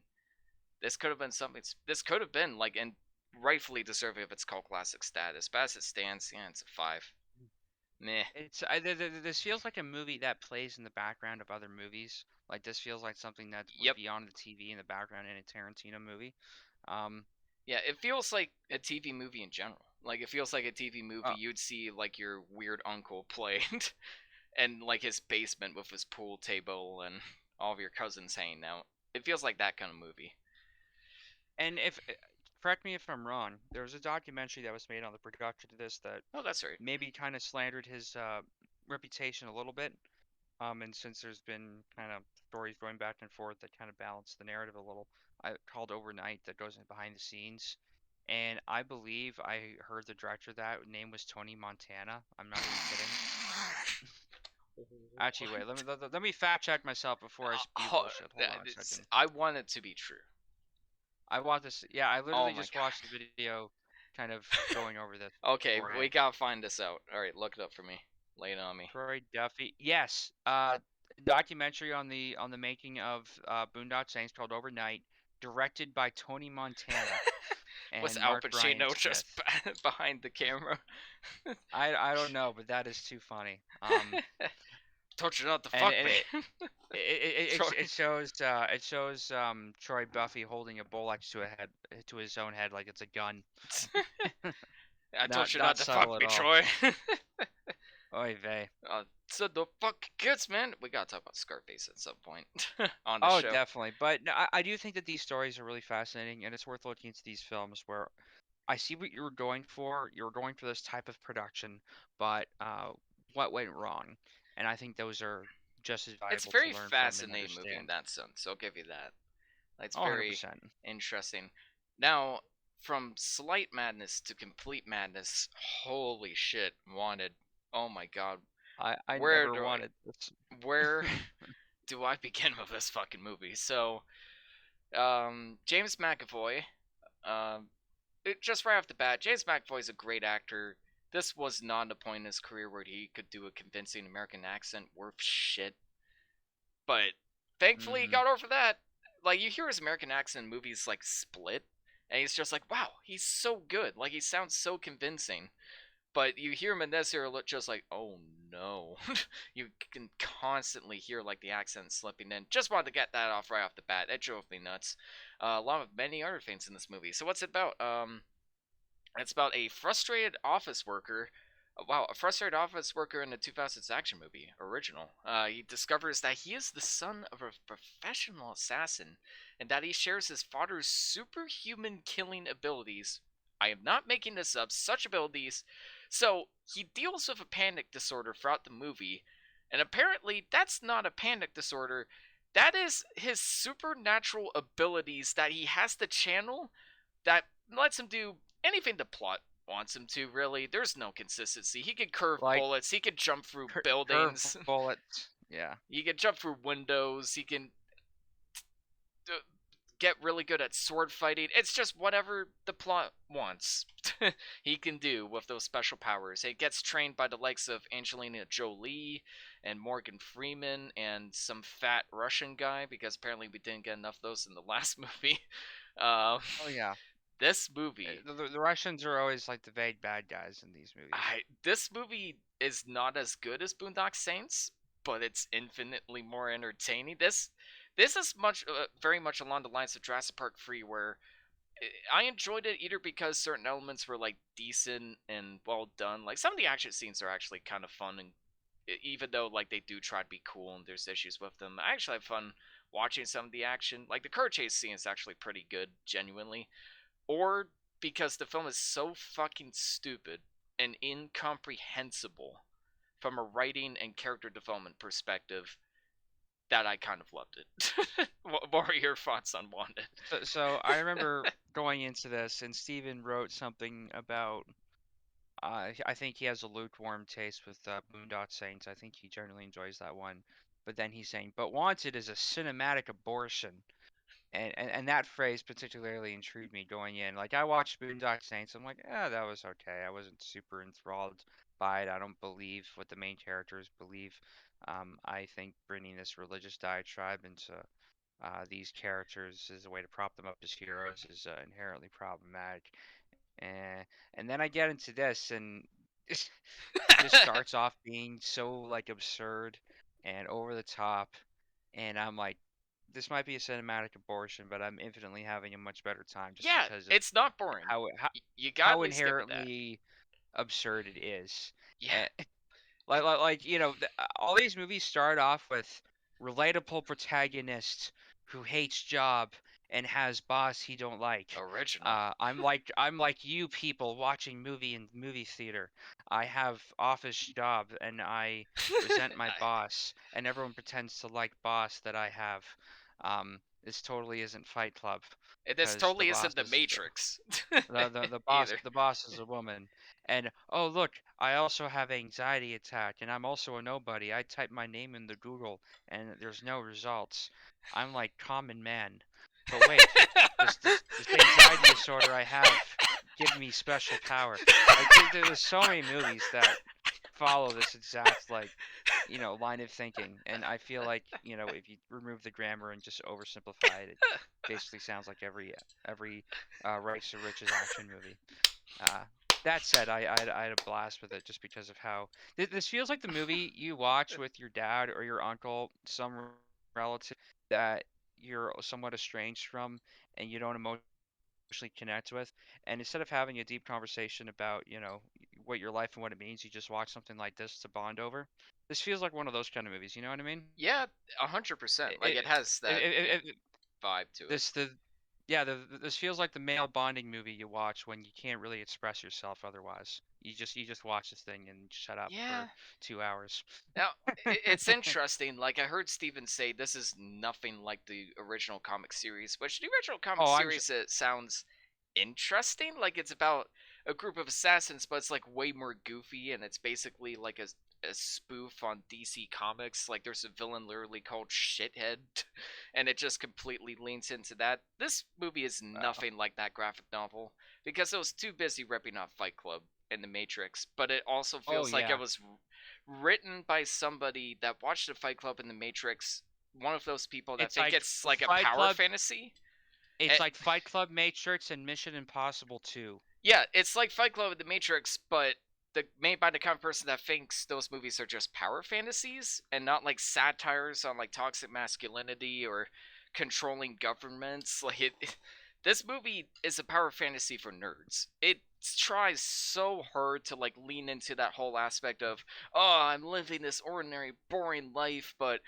this could have been something. This could have been like and rightfully deserving of its cult classic status. But as it stands, yeah, it's a 5. Meh. this feels like a movie that plays in the background of other movies. Like this feels like something that would Yep. be on the TV in the background in a Tarantino movie. Um, Yeah, it feels like a TV movie in general. Like it feels like a TV movie uh, you'd see like your weird uncle play, and like his basement with his pool table and all of your cousins hanging out. It feels like that kind of movie. and if correct me if I'm wrong. There was a documentary that was made on the production of this that Oh, that's right. maybe kind of slandered his reputation a little bit. And since there's been kind of stories going back and forth that kind of balance the narrative a little, I called Overnight that goes in behind the scenes. And I believe I heard the director of that name was Tony Montana. I'm not even kidding. Actually, wait, What? let me fact check myself before I spew bullshit. Hold on a second. I want it to be true. I want this. Yeah, I Oh literally my just watched the god. video, kind of going over this Okay, we beforehand. gotta find this out. All right, look it up for me. Lay it on me. Troy Duffy. Yes. Documentary on the making of Boondock Saints called Overnight, directed by Tony Montana Was and Al Mark Bryan Pacino just Smith. behind the camera? I don't know, but that is too funny. Told you not to And fuck me. it shows Troy Duffy holding a bowl next to a head to his own head like it's a gun. I told you not Not to subtle fuck at me, all. Troy. Oy vey. Said the fuck kids, man. We gotta talk about Scarface at some point on the Oh, show. definitely. But no, I do think that these stories are really fascinating, and it's worth looking into these films where I see what you were going for. You were going for this type of production, but what went wrong? And I think those are just as It's valuable to very learn from and fascinating movie in understand. that sense. I'll give you that. It's Oh, very 100%. interesting. Now, from slight madness to complete madness, holy shit, Wanted. Oh my god. I Where never do I wanted this. where do I begin with this fucking movie? So, James McAvoy, um, just right off the bat, James McAvoy is a great actor. This was not a point in his career where he could do a convincing American accent worth shit. But thankfully, he Hmm. got over that. Like, you hear his American accent in movies like Split, and he's just like, wow, he's so good. Like, he sounds so convincing. But you hear him in this, you're just like, oh no. You can constantly hear like the accent slipping in. Just wanted to get that off right off the bat. It drove me nuts. Along with many other things in this movie. So what's it about? It's about a frustrated office worker. Wow, a frustrated office worker in a 2000s action movie, original. He discovers that he is the son of a professional assassin and that he shares his father's superhuman killing abilities. I am not making this up, such abilities. So, he deals with a panic disorder throughout the movie, and apparently, that's not a panic disorder. That is his supernatural abilities that he has to channel that lets him do anything the plot wants him to, really. There's no consistency. He can curve Like bullets, he can jump through curve buildings, bullets. Yeah. he can jump through windows, he can get really good at sword fighting. It's just whatever the plot wants. He can do with those special powers. He gets trained by the likes of Angelina Jolie and Morgan Freeman and some fat Russian guy because apparently we didn't get enough of those in the last movie. Uh, Oh yeah. this movie The Russians are always like the vague bad guys in these movies. this movie is not as good as Boondock Saints, but it's infinitely more entertaining. This is very much along the lines of Jurassic Park 3, where I enjoyed it either because certain elements were like decent and well done. Like some of the action scenes are actually kind of fun, and even though like they do try to be cool and there's issues with them, I actually have fun watching some of the action. Like the car chase scene is actually pretty good, genuinely, or because the film is so fucking stupid and incomprehensible from a writing and character development perspective that I kind of loved it. What are your thoughts on Wanted? So I remember going into this, and Steven wrote something about. I think he has a lukewarm taste with Boondock Saints. I think he generally enjoys that one. But then he's saying, "But Wanted is a cinematic abortion," and that phrase particularly intrigued me going in. Like I watched Boondock Saints, I'm like, yeah, that was okay. I wasn't super enthralled by it. I don't believe what the main characters believe. I think bringing this religious diatribe into these characters as a way to prop them up as heroes is inherently problematic. And and then I get into this, and it just starts off being so like absurd and over the top, and I'm like, this might be a cinematic abortion, but I'm infinitely having a much better time just Yeah, because of it's not boring. how You gotta at how least give it that. inherently absurd it is. Yeah. And like all these movies start off with relatable protagonist who hates job and has boss he don't like. Original. I'm like you people watching movie in movie theater. I have office job and I resent my boss, and everyone pretends to like boss that I have. This totally isn't Fight Club, This because the totally boss isn't the is Matrix. the boss Either. the boss is a woman. And oh look, I also have anxiety attack, and I'm also a nobody. I type my name in the Google and there's no results. I'm like common man. But wait, this anxiety disorder I have give me special power. Like there's so many movies that follow this exact like line of thinking, and I feel like if you remove the grammar and just oversimplify it, it basically sounds like every Rags to Riches action movie. Uh, that said, I had a blast with it just because of how this feels like the movie you watch with your dad or your uncle, some relative that you're somewhat estranged from and you don't emotionally connect with. And instead of having a deep conversation about, what your life and what it means, you just watch something like this to bond over. This feels like one of those kind of movies. You know what I mean? Yeah, 100%. Like It, it has it, that it, it, vibe to it. this the yeah this feels like the male bonding movie you watch when you can't really express yourself otherwise. You just watch this thing and shut up Yeah. for 2 hours. Now, it's interesting. Like I heard Steven say, this is nothing like the original comic series, which the original comic Oh, series it sounds interesting. Like it's about a group of assassins, but it's like way more goofy, and it's basically like a spoof on DC Comics. Like there's a villain literally called Shithead, and it just completely leans into that. This movie is uh, nothing like that graphic novel because it was too busy ripping off Fight Club and The Matrix, but it also oh feels like it yeah. was written by somebody that watched the Fight Club and The Matrix. One of those people that It's think like it's like a Fight power Club. fantasy. It's Eh, like Fight Club, Matrix, and Mission Impossible 2. yeah, it's like Fight Club and The Matrix, but made by the kind of person that thinks those movies are just power fantasies and not like satires on like toxic masculinity or controlling governments. This movie is a power fantasy for nerds. It tries so hard to like lean into that whole aspect of, oh, I'm living this ordinary boring life, but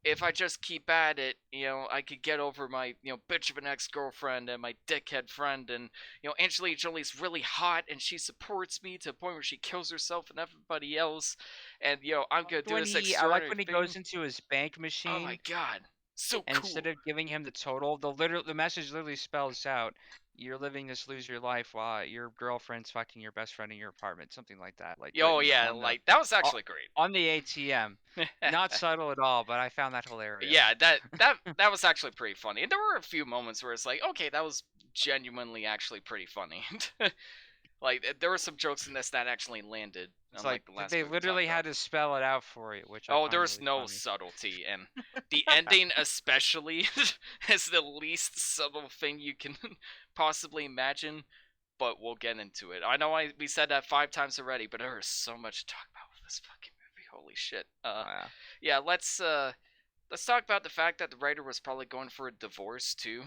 if I just keep at it, I could get over my bitch of an ex-girlfriend and my dickhead friend, and Angelina Jolie's really hot and she supports me to the point where she kills herself and everybody else, and I'm gonna do this I like extraordinary when he thing. goes into his bank Oh my machine, god, so and instead cool. of giving him the total, the message literally spells out, "You're living this loser life while your girlfriend's fucking your best friend in your apartment," something like that. Like, Oh written yeah, on the like that was o- actually great. on the ATM. Not subtle at all, but I found that Yeah, hilarious. that was actually pretty funny. And there were a few moments where it's like, okay, that was genuinely actually pretty funny. Like there were some jokes in this that actually landed, It's like unlike the last they movie we talked literally about. had to spell it out for you, which I Oh, find there's really no funny. subtlety, and the ending especially is the least subtle thing you can possibly imagine. But we'll get into it. I know we said that 5 times already, but there is so much to talk about with this fucking movie. Holy shit. Yeah. Yeah, let's talk about the fact that the writer was probably going for a divorce too,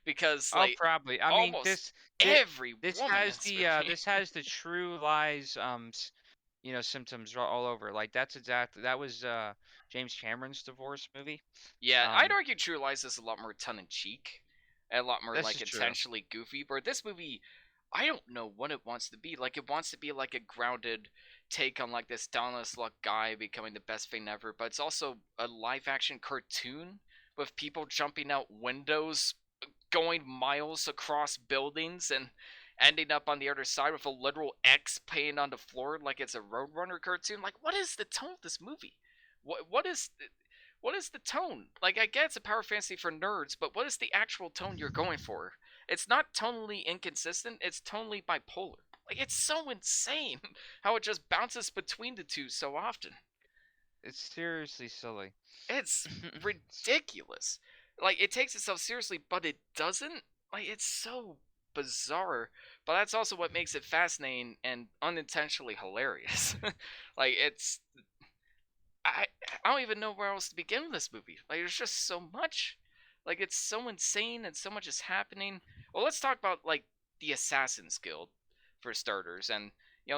because Oh, like probably. I mean, almost this every woman in this movie. this has the true lies symptoms all over. Like that was James Cameron's divorce movie. Yeah, I'd Um, argue True Lies is a lot more tongue in cheek, and a lot more this like is true. intentionally goofy. But this movie, I don't know what it wants to be. Like it wants to be like a grounded take on like this down on his luck guy becoming the best thing ever, but it's also a live action cartoon with people jumping out windows, going miles across buildings, and ending up on the other side with a literal X painted on the floor like it's a Roadrunner cartoon. Like, what is the tone of this movie? What is the tone? Like, I get it's a power fantasy for nerds, but what is the actual tone you're going for? It's not tonally inconsistent, it's tonally bipolar. Like, it's so insane how it just bounces between the two so often. It's seriously silly. It's ridiculous. Like, it takes itself seriously, but it doesn't. Like, it's so bizarre. But that's also what makes it fascinating and unintentionally hilarious. Like, I I don't even know where else to begin with this movie. Like there's just so much. Like it's so insane and so much is happening. Well, let's talk about like the Assassin's Guild for starters. And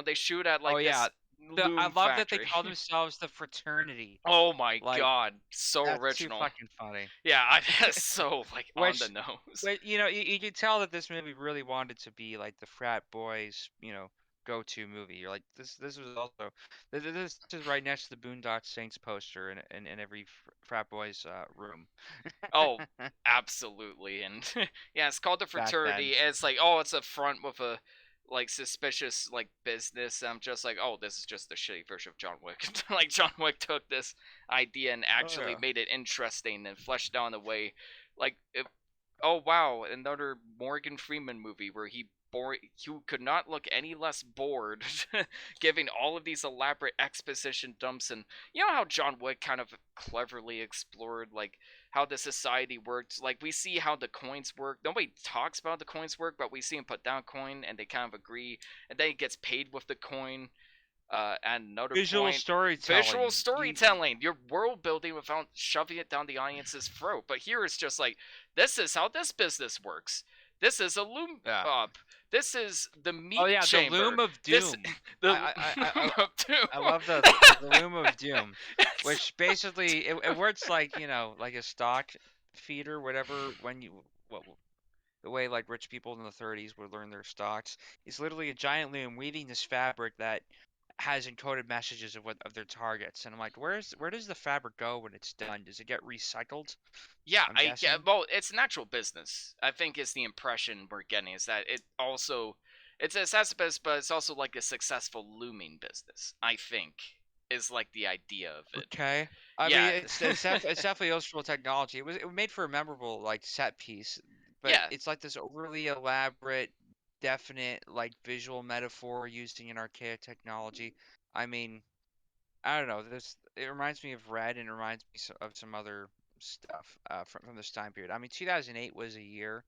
they shoot at Oh like yeah, this. I loom love that they factory. call themselves the fraternity. Oh my Like, god, so that's too original. fucking funny. Yeah, that's so like on the Which nose. But you can tell that this movie really wanted to be like the frat boys, go-to movie. You're like, this was also this is right next to the Boondock Saints poster in every frat boys room. Oh, absolutely. And yeah, it's called the Back then. fraternity. And it's like, oh, it's a front with a like suspicious like business. I'm just like, oh, this is just the shitty version of John Wick. Like John Wick took this idea and Oh actually yeah. made it interesting and fleshed out in a way like oh wow, another Morgan Freeman movie where he could not look any less bored giving all of these elaborate exposition dumps. And you know how John Wick kind of cleverly explored like how the society works. Like we see how the coins work. Nobody talks about the coins work, but we see him put down a coin and they kind of agree, and then he gets paid with the coin. And another Visual point, visual storytelling. storytelling. You're world building without shoving it down the audience's throat. But here it's just like, this is how this business works. This is a loom Yeah. up. This is the Oh meat yeah, the chamber. loom of This doom. the I I I loom I, up too. I love the loom of doom, It's- which basically it works like like a stock feeder, whatever. What the way like rich people in the 30s would learn their stocks. It's literally a giant loom weaving this fabric that has encoded messages of their targets. And I'm like, where does the fabric go when it's done? Does it get recycled? yeah, I'm yeah. guessing. Well, it's natural business. I think is the impression we're getting is that it also it's a necessitous, but it's also like a successful looming business. I think is like the idea of it. Okay. I mean, Yeah, it's definitely illustrative technology. It was made for a memorable like set piece, but yeah. it's like this overly elaborate, definite like visual metaphor using an archaic technology. I mean, I don't know. This it reminds me of Red and it reminds me of some other stuff from this time period. I mean, 2008 was a year.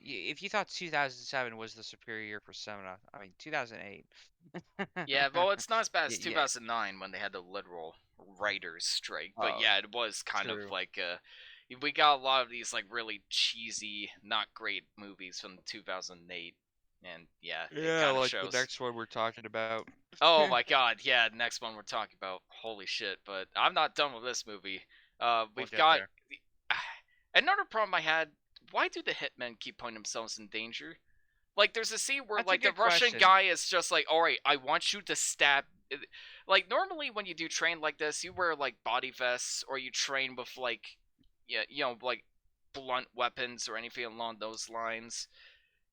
If you thought 2007 was the superior year for cinema, I mean, 2008. Yeah, well, it's not as bad as Yeah. 2009 when they had the literal writers' strike, but Oh, yeah, it was kind of true. like we got a lot of these like really cheesy, not great movies from 2008, and yeah, it Yeah, kind of like the shows. next one we're talking about. Oh my god, yeah, next one we're talking about. Holy shit, but I'm not done with this movie. We'll We've get got there. another problem I had. Why do the hitmen keep putting themselves in danger? Like, there's a scene where, That's a like, the good Russian question. guy is just like, alright, I want you to stab. Like, normally when you do train like this, you wear, like, body vests, or you train with, like, yeah, like, blunt weapons or anything along those lines.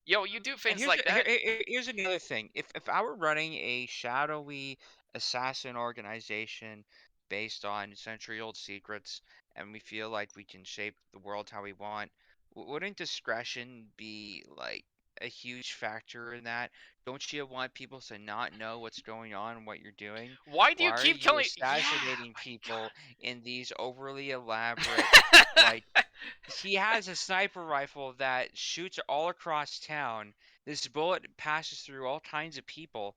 You do And things like that. here's another thing. If I were running a shadowy assassin organization based on century-old secrets, and we feel like we can shape the world how we want, wouldn't discretion be like a huge factor in that? Don't you want people to not know what's going on and what you're doing? Why do you Why are keep you killing. Yeah, assassinating my people in these overly elaborate, like god. he has a sniper rifle that shoots all across town. This bullet passes through all kinds of people.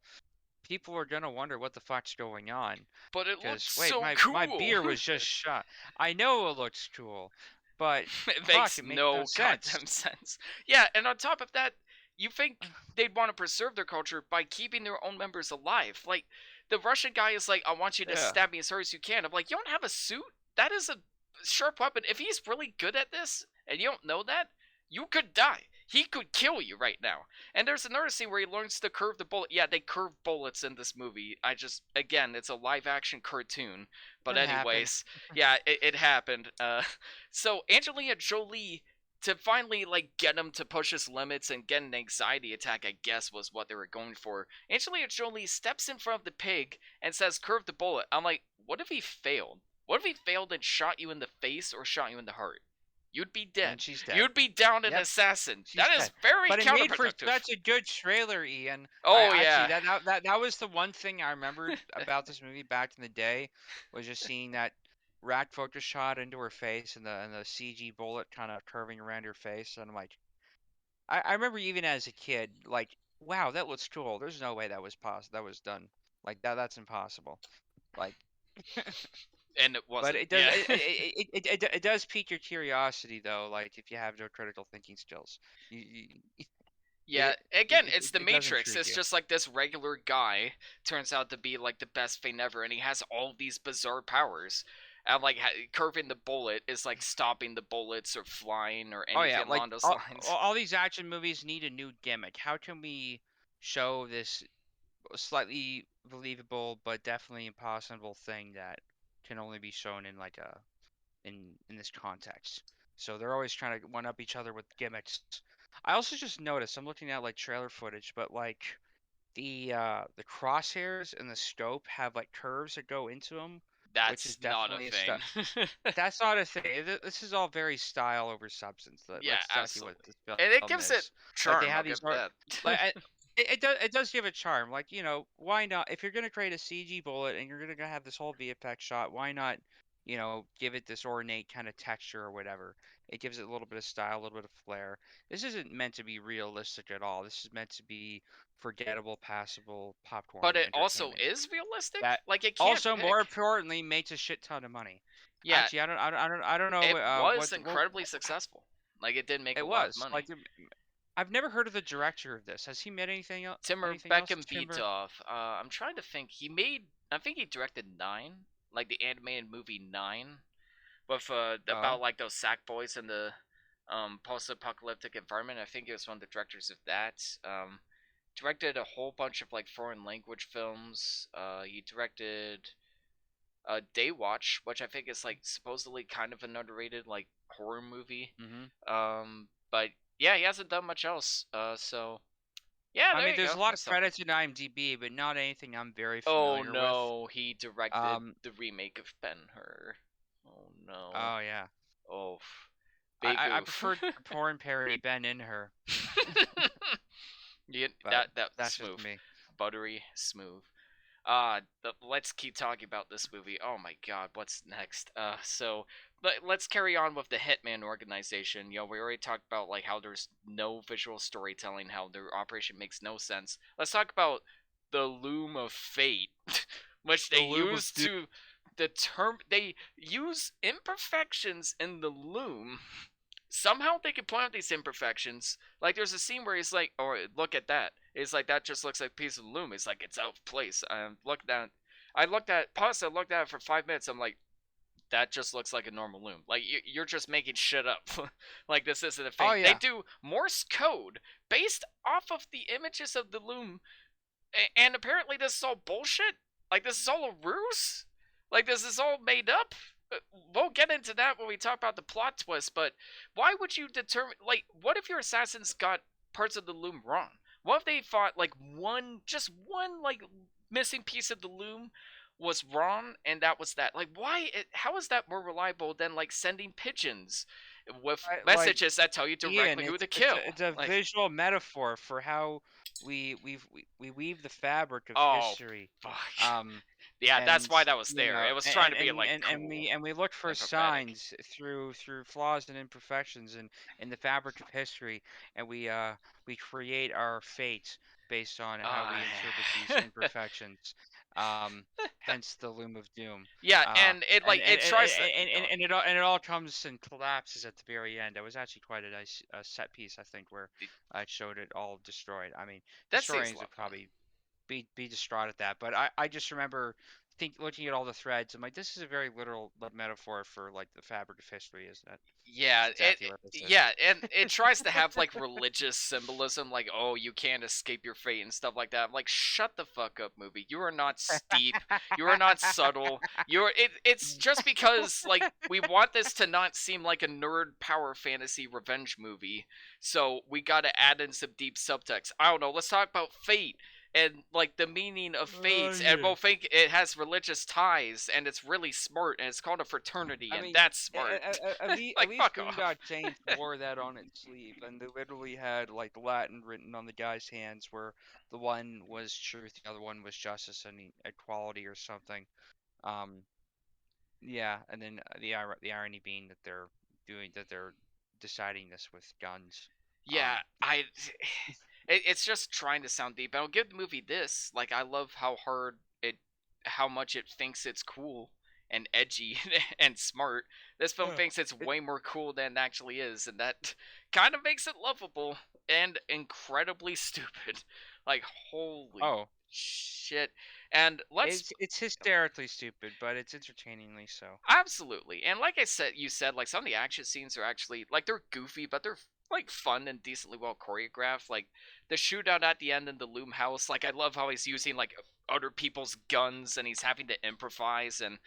People are gonna wonder what the fuck's going on. But it looks Because wait, so my cool. beer was just shot. I know it looks cool, but It fuck, makes it makes no no sense. goddamn sense. Yeah, and on top of that, you think they'd want to preserve their culture by keeping their own members alive. Like, the Russian guy is like, I want you to Yeah. stab me as hard as you can. I'm like, you don't have a suit? That is a sharp weapon. If he's really good at this, and you don't know that, you could die. He could kill you right now. And there's another scene where he learns to curve the bullet. Yeah, they curve bullets in this movie. Again, it's a live action cartoon. But, It happened. anyways, yeah, it happened. So Angelina Jolie, to finally like get him to push his limits and get an anxiety attack, I guess was what they were going for. Angelina Jolie steps in front of the pig and says, "Curve the bullet." I'm like, what if he failed? What if he failed and shot you in the face or shot you in the heart? You'd be And dead. she's dead. You'd be down an Yep, assassin. she's That is dead. very But it made for counterproductive. such a good trailer, Ian. I Oh actually yeah. that was the one thing I remembered about this movie back in the day was just seeing that rack focus shot into her face and the CG bullet kind of curving around her face, and I'm like, I remember even as a kid, like, wow, that looks cool. There's no way that was possible. That was done like that. That's impossible. Like, And it but wasn't. it does Yeah. it does pique your curiosity though. Like if you have no critical thinking skills, you Yeah, again, it's the It does Matrix. intrigue It's you. just like this regular guy turns out to be like the best thing ever, and he has all these bizarre powers. And like curving the bullet is like stopping the bullets or flying or Oh yeah, anything like along those lines. all these action movies need a new gimmick. How can we show this slightly believable but definitely impossible thing that can only be shown in like a in this context? So they're always trying to one up each other with gimmicks. I also just noticed I'm looking at like trailer footage, but like the crosshairs and the scope have like curves that go into them, which is That's not a definitely a thing. style. That's not a thing. This is all very style over substance. Yeah, That's exactly what absolutely. this And it film gives it is. Like they charm, I'll have give these it that. like it does give it charm. Like why not? If you're gonna create a CG bullet and you're gonna have this whole VFX shot, why not give it this ornate kind of texture or whatever? It gives it a little bit of style, a little bit of flair. This isn't meant to be realistic at all. This is meant to be forgettable, passable But popcorn it also entertainment. is realistic? That Like it can't also, more pick. importantly, makes a shit ton of money. Yeah, Actually, I don't know it was what incredibly successful. Like it did make a it lot of was money. like. I've never heard of the director of this. Has he made Timur anything else? Timber. Bekmambetov. I'm trying to think. He made. I think he directed Nine, like the animated movie Nine, with Oh. about like those sack boys in the post-apocalyptic environment. I think he was one of the directors of that. Directed a whole bunch of like foreign language films. He directed Daywatch, which I think is like supposedly kind of an underrated like horror movie. Mhm. But yeah, he hasn't done much else. So yeah, I there mean, you there's go. a lot of That's something. credits in IMDb, but not anything I'm very Oh familiar with. no, he directed Um. the remake of Ben Hur. Oh no. Oh yeah. Oh, big I oof. preferred the porn parody Ben in her, Yeah, but that that's just smooth, me. buttery smooth. Let's keep talking about this movie. Oh my god, what's next? So let's carry on with the Hitman organization. We already talked about like how there's no visual storytelling, how their operation makes no sense. Let's talk about the Loom of Fate, which The they lube of use to they use imperfections in the loom. Somehow they can point out these imperfections. Like there's a scene where he's like, "Or look at that." It's like that just looks like a piece of loom. It's like it's out of place. I looked at pause. I looked at it for 5 minutes. I'm like, that just looks like a normal loom. Like you're just making shit up. Like this isn't a Oh thing. They yeah. do Morse code based off of the images of the loom, and apparently this is all bullshit. Like this is all a ruse. Like this is all made up. We'll get into that when we talk about the plot twist. But why would you determine? Like, what if your assassins got parts of the loom wrong? What if they thought like just one like missing piece of the loom was wrong, and that was that? Like, why? How is that more reliable than like sending pigeons with Like messages that tell you Ian, directly who to kill? it's a Like, visual metaphor for how we weave the fabric of oh history. fuck. Um, Yeah, that's and why that was there. It was trying to be like cool and we look for and prophetic. signs through flaws and imperfections in the fabric of history, and we create our fate based on how Uh, we interpret these imperfections. Hence the loom of doom. yeah, Uh, and it like it tries to keep going. and it all comes and collapses at the very end. It was actually quite a nice set piece, I think, where it showed it all destroyed. I mean, That seems a historians lot would of fun. probably be distraught at that, but I just remember looking at all the threads. I'm like, this is a very literal metaphor for like the fabric of history, isn't it? Yeah, That's exactly what this is. yeah, and it tries to have like religious symbolism, like oh, you can't escape your fate and stuff like that. I'm like, shut the fuck up, movie. You are not steep. You are not subtle. It's just because like we want this to not seem like a nerd power fantasy revenge movie, so we got to add in some deep subtext. I don't know. Let's talk about fate and like the meaning of Oh fates, and yeah. we'll think it has religious ties, and it's really smart, and it's called a fraternity, I and mean, that's smart. at Like least fuck off. Boondock Saints wore that on its sleeve, and they literally had like Latin written on the guy's hands, where the one was truth, the other one was justice and equality or something. Um, yeah, and then the irony being that they're deciding this with guns. Yeah, it's just trying to sound deep. I'll give the movie this. Like I love how hard how much it thinks it's cool, and edgy and smart, this film thinks it's way more cool than it actually is, and that kind of makes it lovable and incredibly stupid. Like, holy Oh, shit. And let's it's hysterically stupid, but it's entertainingly so. absolutely. And like I said, you said, like, some of the action scenes are actually, like, they're goofy, but they're, like, fun and decently well choreographed. Like, the shootout at the end in the loom house, like, I love how he's using, like, other people's guns and he's having to improvise and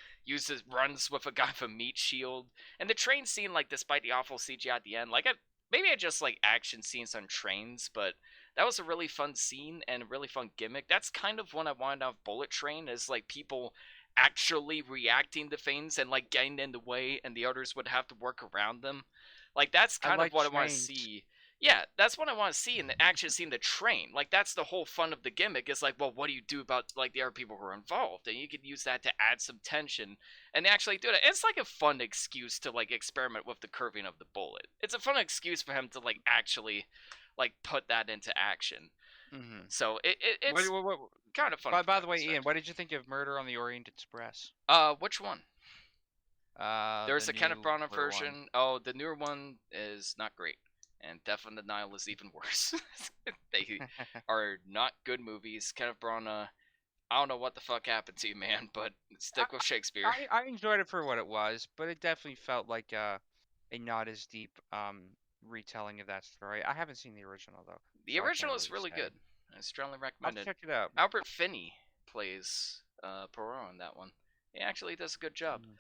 runs with a guy with a meat shield. And the train scene, like, despite the awful CGI at the end, like, maybe I just like action scenes on trains, but that was a really fun scene and a really fun gimmick. That's kind of what I wanted out of Bullet Train, is like people actually reacting to things and like getting in the way, and the others would have to work around them. Like, that's I kind of like what I want to trains. see. Yeah, that's what I want to see in the action scene, the train. Like, that's the whole fun of the gimmick. Is like, well, what do you do about like the other people who are involved? And you could use that to add some tension and actually do it. It's like a fun excuse to like experiment with the curving of the bullet. It's a fun excuse for him to like actually like put that into action. Mm-hmm. So What, it's what, what, kind of fun by from by that the way, Ian, respect. what did you think of Murder on the Orient Express? Which one? The There's a Kenneth newer Branagh one. version. Oh, the newer one is not great, and Death and Denial is even worse. They are not good movies. Kenneth Branagh, I don't know what the fuck happened to you, man, but I, stick with Shakespeare. I enjoyed it for what it was, but it definitely felt like a not as deep retelling of that story. I haven't seen the original though, The so I can't original is really really say. good. I strongly I'll recommend it. check it out. Albert Finney plays Poirot in that one. He actually does a good job. Mhm.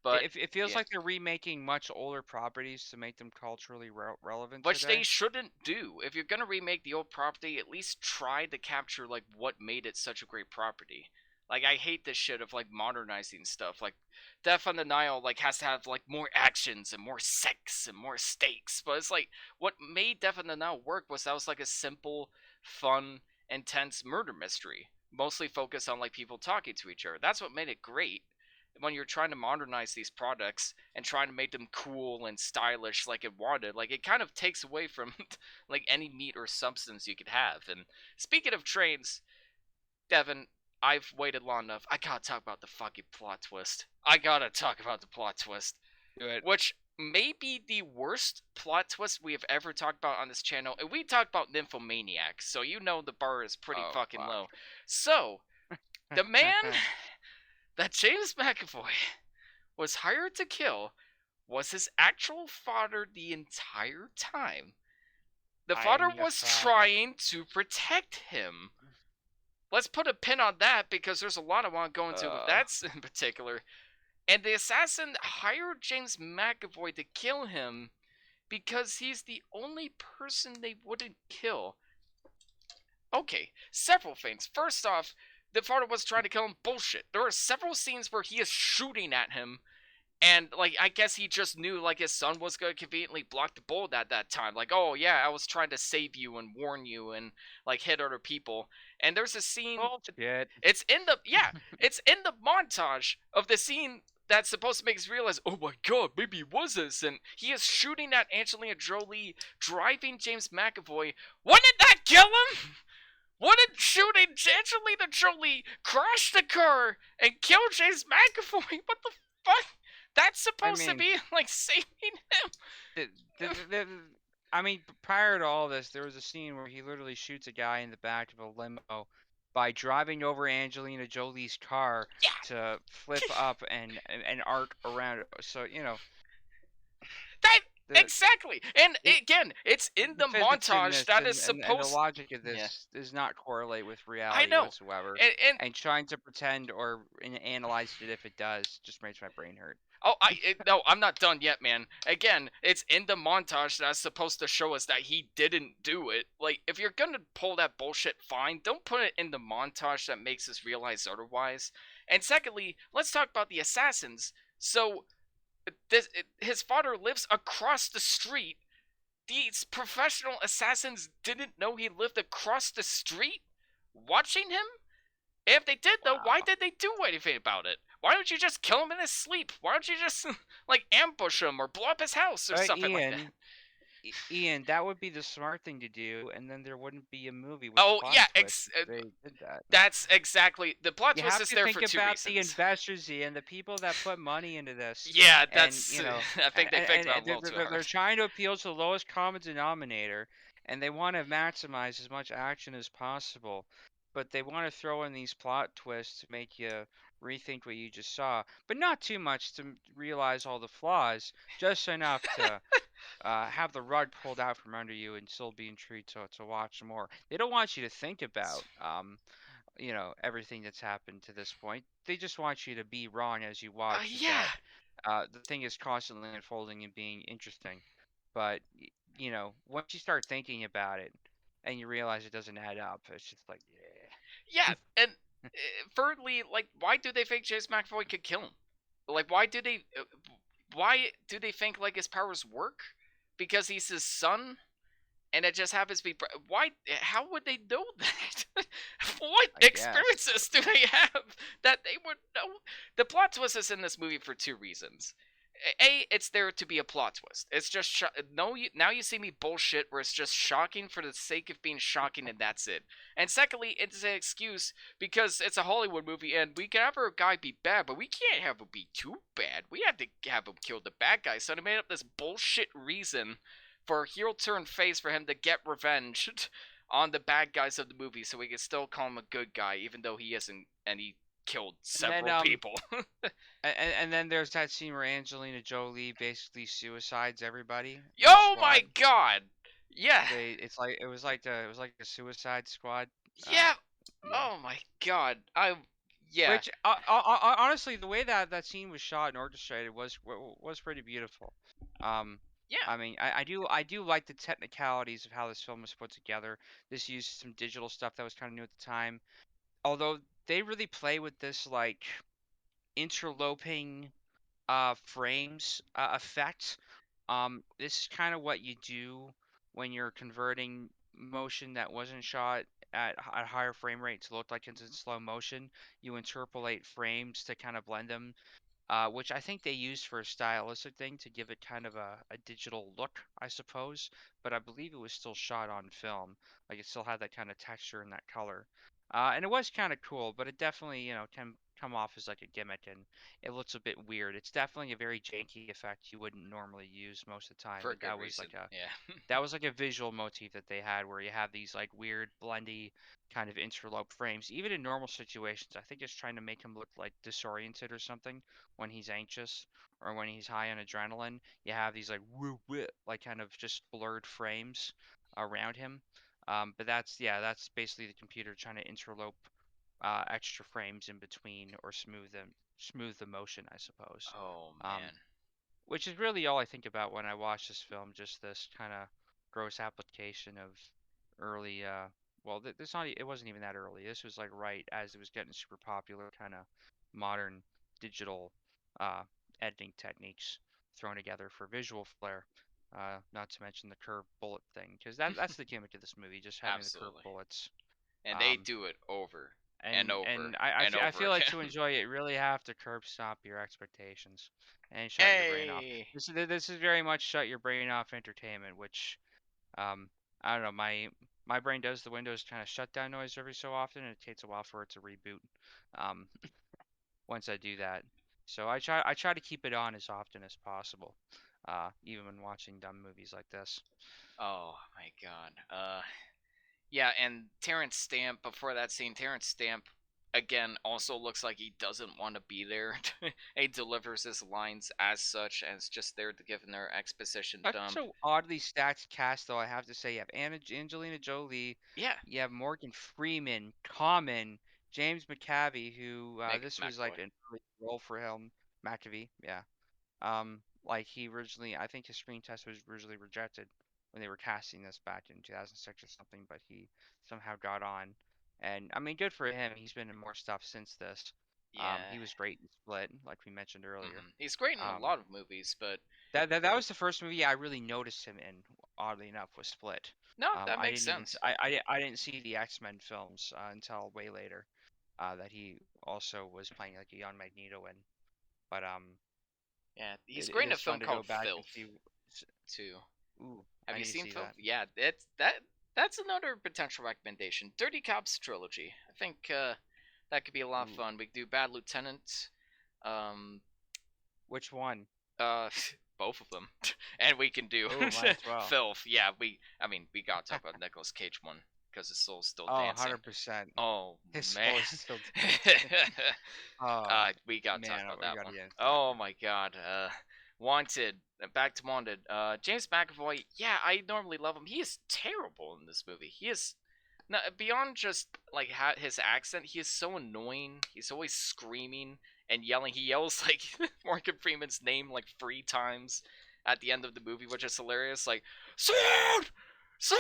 But It feels yeah, like they're remaking much older properties to make them culturally relevant which they today. shouldn't do. If you're gonna remake the old property, at least try to capture like what made it such a great property. Like, I hate this shit of like modernizing stuff. Like, Death on the Nile like has to have like more actions and more sex and more stakes. But it's like, what made Death on the Nile work was that was like a simple, fun, intense murder mystery, mostly focused on like people talking to each other. That's what made it great. When you're trying to modernize these products and trying to make them cool and stylish like it wanted, like, it kind of takes away from like any meat or substance you could have. And speaking of trains, Devin, I've waited long enough. I gotta talk about the fucking plot twist. I gotta talk about the plot twist, Do it. which may be the worst plot twist we have ever talked about on this channel. And we talked about Nymphomaniac, so you know the bar is pretty Oh fucking fuck. low. So, the man that James McAvoy was hired to kill was his actual father the entire time. The father I'm your was father. trying to protect him. Let's put a pin on that because there's a lot I want to go into with Uh, that in particular. And the assassin hired James McAvoy to kill him because he's the only person they wouldn't kill. Okay, several things. First off, the father was trying to kill him. Bullshit. There are several scenes where he is shooting at him, and like, I guess he just knew like his son was gonna conveniently block the bullet at that time. Like, oh yeah, I was trying to save you and warn you and like hit other people. And there's a scene. bullshit. It's in the montage of the scene that's supposed to make us realize, oh my god, maybe it was this. And he is shooting at Angelina Jolie, driving James McAvoy. Wouldn't that kill him? Wouldn't shooting Angelina Jolie crash the car and kill James McAvoy? What the fuck? That's I supposed to mean, be like saving him. the, the, the, the, I mean, prior to all this, there was a scene where he literally shoots a guy in the back of a limo by driving over Angelina Jolie's car to flip Yeah, up and arc around it. So that the exactly. And it, again, it's in the the physics in montage this that is and the supposed. logic of Yeah, this does not correlate with I reality know. whatsoever. And And trying to pretend or analyze it if it does just makes my brain hurt. oh, no, I'm not done yet, man. Again, it's in the montage that's supposed to show us that he didn't do it. Like, if you're gonna pull that bullshit, fine. Don't put it in the montage that makes us realize otherwise. And secondly, let's talk about the assassins. So, his father lives across the street. These professional assassins didn't know he lived across the street, watching him. If they did, though, why Wow. did they do anything about it? Why don't you just kill him in his sleep? Why don't you just like ambush him or blow up his house or something like that? Ian, Ian, that would be the smart thing to do, and then there wouldn't be a movie with Oh plot yeah, twists if they did that. that's exactly the plot You twist have is to there for think two about the reasons. investors, Ian, the people that put money into this, Yeah, and that's I think they picked and, that a they're, little too they're hard. trying to appeal to the lowest common denominator, and they want to maximize as much action as possible, but they want to throw in these plot twists to make you rethink what you just saw, but not too much to realize all the flaws, just enough to have the rug pulled out from under you and still be intrigued to watch more. They don't want you to think about everything that's happened to this point. They just want you to be wrong as you watch. Yeah. That the thing is constantly unfolding and being interesting. But once you start thinking about it and you realize it doesn't add up, it's just like, Yeah, and thirdly, like, why do they think James McAvoy could kill him? Like, why do they think like his powers work? Because he's his son, and it just happens to be. Why? How would they know that? What I guess. experiences do they have that they would know? The plot twist is in this movie for two reasons. A, it's there to be a plot twist. It's just no. Now you see me bullshit where it's just shocking for the sake of being shocking, and that's it. And secondly, it's an excuse because it's a Hollywood movie, and we can have our guy be bad, but we can't have him be too bad. We have to have him kill the bad guy. So they made up this bullshit reason for a heel turn face for him to get revenge on the bad guys of the movie, so we can still call him a good guy, even though he isn't, and he killed And then several people. and then there's that scene where Angelina Jolie basically suicides everybody in the Oh my squad. god! Yeah. It was like a Suicide Squad. Yeah. Yeah. Oh my god. Yeah. Which honestly, the way that scene was shot and orchestrated was pretty beautiful. Um, Yeah. I mean, I do like the technicalities of how this film was put together. This used some digital stuff that was kind of new at the time. Although they really play with this like interloping frames effect. This is kind of what you do when you're converting motion that wasn't shot at higher frame rate to look like it's in slow motion. You interpolate frames to kind of blend them, which I think they used for a stylistic thing to give it kind of a digital look, I suppose. But I believe it was still shot on film, like it still had that kind of texture and that color. And it was kind of cool, but it definitely, can come off as like a gimmick, and it looks a bit weird. It's definitely a very janky effect you wouldn't normally use most of the time, For a and good reason. Yeah. that was like a visual motif that they had where you have these like weird blendy kind of interlope frames. Even in normal situations, I think it's trying to make him look like disoriented or something when he's anxious or when he's high on adrenaline. You have these like woo woo like kind of just blurred frames around him. But that's basically the computer trying to interlope extra frames in between or smooth the motion, I suppose. Oh Um, man. which is really all I think about when I watch this film, just this kind of gross application of early well, this not it wasn't even that early. This was like right as it was getting super popular, kind of modern digital uh editing techniques thrown together for visual flair. Not to mention the curved bullet thing, because that's the gimmick of this movie, just having the curved Absolutely. bullets. And they Um, do it over and and over I, I, and fe- I over feel like to again. enjoy it, you really have to curb stop your expectations and shut your brain off. Hey. This is very much shut your brain off entertainment, which um I don't know, my brain does the Windows kind of shutdown noise every so often, and it takes a while for it to reboot. Um, once I do that, so I try to keep it on as often as possible, even when watching dumb movies like this. Oh my god. Yeah, and Terrence Stamp, before that scene, Terrence Stamp again also looks like he doesn't want to be there. He delivers his lines as such, and it's just there to give him their exposition Such dump. a oddly stacked cast, though, I have to say. You have Angelina Jolie, Yeah, you have Morgan Freeman, Common, James McAvey, who this was like McAvoy. an early role for him. McAvey, yeah. Like he originally, I think his screen test was originally rejected when they were casting this back in 2006 or something, but he somehow got on. And I mean, good for him. He's been in more stuff since this. Yeah. He was great in Split, like we mentioned earlier. He's great in a Um, lot of movies, but that was the first movie I really noticed him in. Oddly enough, was Split. no, that I makes didn't even sense. I didn't see the X-Men films until way later. That he also was playing like a young Magneto in. But Yeah, he's it great in a is film fun to go called back and Filth see. too. Ooh, Have I you need to seen see Filth? that. Yeah, that's another potential recommendation. Dirty Cops trilogy. I think that could be a lot of Ooh, fun. We could do Bad Lieutenant, um, which one? uh, both of them, and we can do Oh, might as well. Filth. Yeah, I mean, we gotta talk about Nicolas Cage one because his soul's still Oh, dancing. 100%. Oh His man. soul is still dancing. Oh, We gotta talk man, about we that gotta one. get into that Oh one. my god. Wanted. Back to Wanted. James McAvoy. Yeah, I normally love him. He is terrible in this movie. He is beyond just like his accent. He is so annoying. He's always screaming and yelling. He yells like Morgan Freeman's name like 3 times at the end of the movie, which is hilarious. Like, Sam, Sam,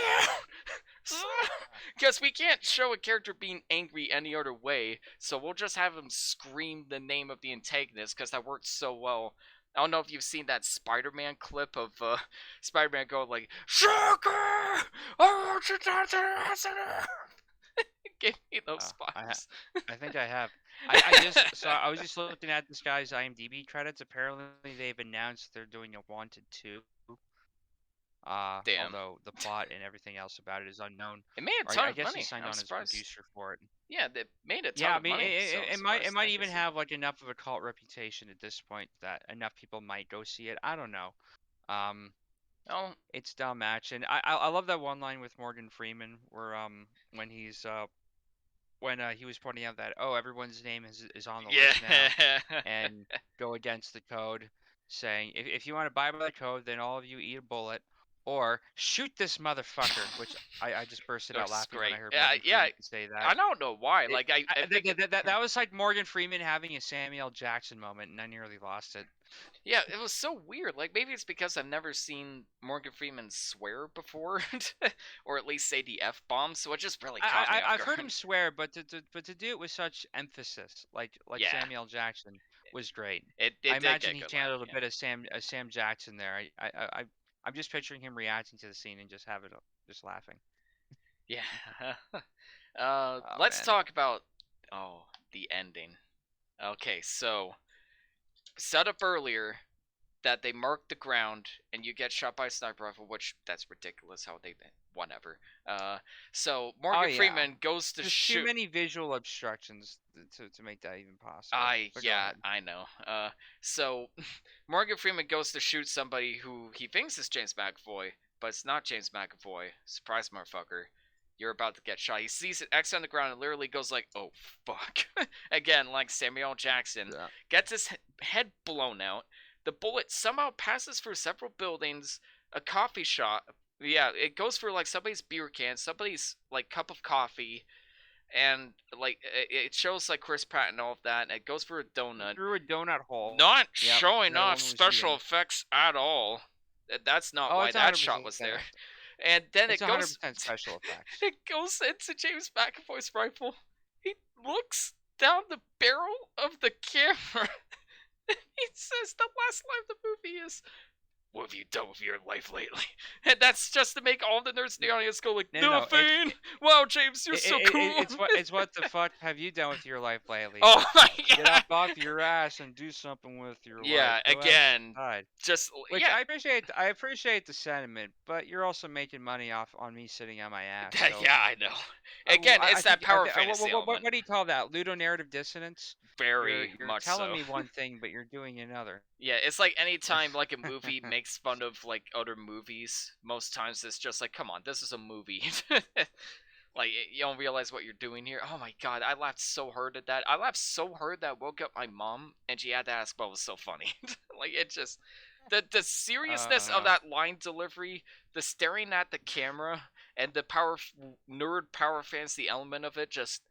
because we can't show a character being angry any other way, so we'll just have him scream the name of the antagonist because that works so well. I don't know if you've seen that Spider-Man clip of Spider-Man going like, "Shocker! I want you to give me those I vibes." I think I have. I was just looking at this guy's IMDb credits. Apparently, they've announced they're doing a Wanted 2. Damn, Although the plot and everything else about it is unknown. it made a Or ton I of guess he money. signed I'm on as surprised. producer for it. Yeah, they made a Yeah, ton I of mean, money, so I'm it surprised might they even didn't see it. have like enough of a cult reputation at this point that enough people might go see it. I don't know. Um, Oh, it's dumb action. I love that one line with Morgan Freeman where when he was pointing out that everyone's name is on the list now yeah. and go against the code, saying if you want to buy by the code, then all of you eat a bullet or shoot this motherfucker. Which I just bursted It out was laughing when great. I heard Yeah, Morgan yeah. Freeman say that. I don't know why. It, Like, I think that was like Morgan Freeman having a Samuel Jackson moment, and I nearly lost it. yeah, it was so weird. Like, maybe it's because I've never seen Morgan Freeman swear before, or at least say the f bomb. So it just really caught me off I've heard guard. him swear, but to do it with such emphasis, like Yeah, Samuel Jackson, was great. I it did imagine get he good laugh. channeled a Yeah. bit of Sam Jackson there. I'm just picturing him reacting to the scene and just laughing. Yeah. Oh Let's man. talk about the ending. Okay, so set up earlier that they mark the ground and you get shot by a sniper rifle, which that's ridiculous how they whatever. So Oh Morgan yeah. Freeman goes to Just too shoot. many visual obstructions to make that even possible. I But go yeah, ahead. I know. So Morgan Freeman goes to shoot somebody who he thinks is James McAvoy, but it's not James McAvoy. Surprise, motherfucker! You're about to get shot. He sees it X on the ground and literally goes like, "Oh fuck!" Again, like Samuel Jackson, Yeah. gets his head blown out. The bullet somehow passes through several buildings, a coffee shop. Yeah, it goes through like somebody's beer can, somebody's like cup of coffee, and like it shows like Chris Pratt and all of that, and it goes for a donut. Through a donut hole. Not Yep. showing The off woman was special eating. effects at all. That's not Oh, why it's that shot was 100%. there. And then It's it goes 100% special effects. it goes into James McAvoy's rifle. He looks down the barrel of the camera. He says the last line of the movie is, "What have you done with your life lately?" And that's just to make all the nerds in the audience go like, No. "Nothing." Wow, James, you're so cool. It's what the fuck have you done with your life lately? Oh my Get god. up off your ass and do something with your Yeah, life. Go again, outside. just Which yeah, I appreciate the sentiment, but you're also making money off on me sitting on my ass. So yeah, I know. Again, it's that power fantasy element. what do you call that? Ludonarrative dissonance. Very You're much telling so. me one thing, but you're doing another. Yeah, it's like anytime like a movie makes fun of like other movies, most times it's just like, come on, this is a movie. Like you don't realize what you're doing here. Oh my god, I laughed so hard at that. I laughed so hard that I woke up my mom and she had to ask what was so funny. Like it just the seriousness of Uh, that line delivery, the staring at the camera, and the nerd power fantasy element of it just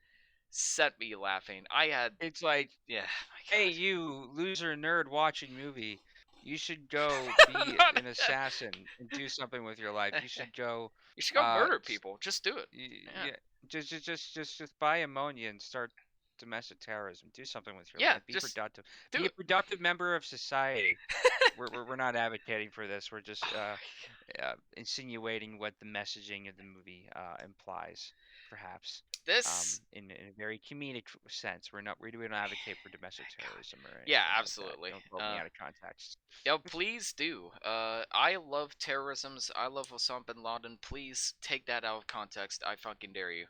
set me laughing. I had it's like, yeah, my hey, god. you loser nerd watching movie. You should go be an assassin and do something with your life. You should go, You should go murder people. Just do it. Yeah. yeah, just buy ammonia and start domestic terrorism. Do something with your Yeah, life. Be just productive. do Be a it. productive member of society. We're not advocating for this. We're just insinuating what the messaging of the movie implies, perhaps, This, in a very comedic sense. We don't advocate for domestic terrorism or yeah, anything like that. absolutely. Don't quote me out of context. Yeah, please do. I love terrorisms. I love Osama bin Laden. Please take that out of context. I fucking dare you.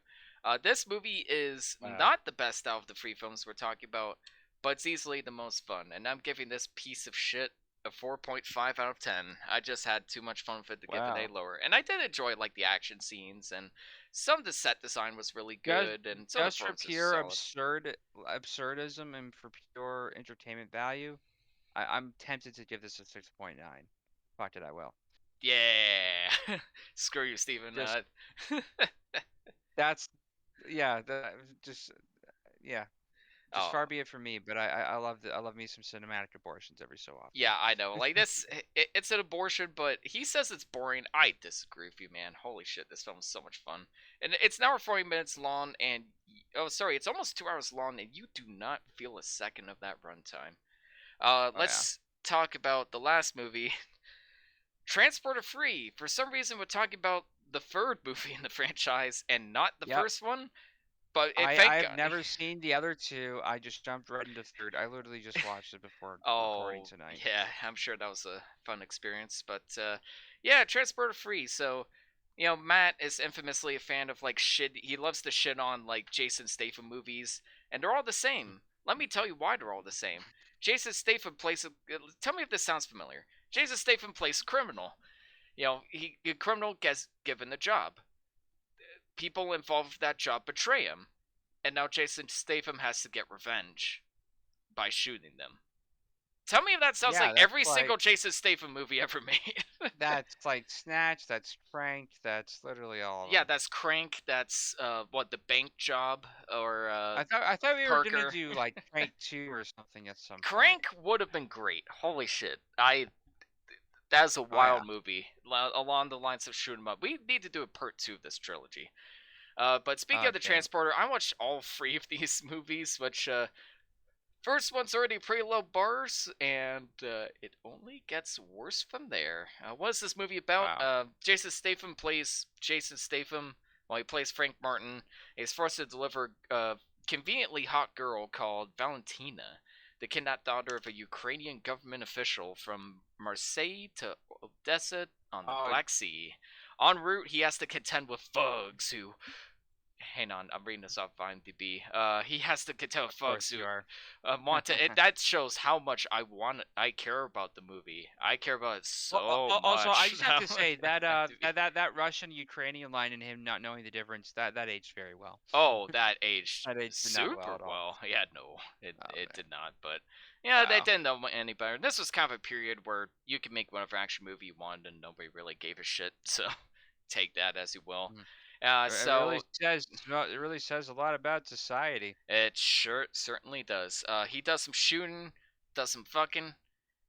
This movie is Wow. not the best out of the free films we're talking about, but it's easily the most fun. And I'm giving this piece of shit a 4.5 out of 10. I just had too much fun with it to give it Wow. a lower. And I did enjoy like the action scenes, and some of the set design was really Just good, and some of the just for performances pure were solid. absurdism and for pure entertainment value, I'm tempted to give this a 6.9. Fuck it, I will. Yeah. Screw you, Steven. Just that's yeah, just yeah. Just Oh. far be it from me, but I love me some cinematic abortions every so often. Yeah, I know. Like this, it's an abortion, but he says it's boring. I disagree with you, man. Holy shit, this film is so much fun, and it's an hour 40 minutes long, and oh, sorry, it's almost 2 hours long, and you do not feel a second of that runtime. Oh yeah. Let's talk about the last movie, Transporter Free. For some reason, we're talking about the third movie in the franchise and not the Yep. first one. But I thank have God. never seen the other two. I just jumped right into third. I literally just watched it before recording Oh, tonight. yeah, I'm sure that was a fun experience. But yeah, Transporter Free. So, Matt is infamously a fan of like shit. He loves to shit on like Jason Statham movies, and they're all the same. Let me tell you why they're all the same. Jason Statham plays a. Tell me if this sounds familiar. Jason Statham plays a criminal. A criminal gets given the job. People involved with that job betray him, and now Jason Statham has to get revenge by shooting them. Tell me if that sounds Yeah, like every single Jason Statham movie ever made. that's like Snatch, that's Crank, that's literally all of Yeah, them. that's Crank. That's what the bank job or I thought we were gonna Parker. do like Crank 2 or something at some point. Crank would have been great. Holy shit! That's a Oh yeah. wild movie along the lines of shoot 'em up. We need to do a part 2 of this trilogy. But speaking of the Okay. Transporter, I watched all 3 of these movies, which first one's already pretty low bars, and it only gets worse from there. What is this movie about? Wow. Jason Statham plays Jason Statham while he plays Frank Martin. He's forced to deliver a conveniently hot girl called Valentina, the kidnapped daughter of a Ukrainian government official, from Marseille to Odessa on the Oh, Black Sea. En route, he has to contend with thugs who. Hang on, I'm reading this off IMDb. He has to contend with of thugs course who you are. want to. That shows how much I care about the movie. I care about it so Also, I much. just have to say that that Russian Ukrainian line and him not knowing the difference that aged very well. Oh, that aged That aged not well super at all. well. Yeah, no, it Oh it man. did not. But yeah, they Wow. didn't know any better. This was kind of a period where you could make whatever action movie you wanted, and nobody really gave a shit. So take that as you will. Mm. So It really says a lot about society. it certainly does. He does some shooting, does some fucking,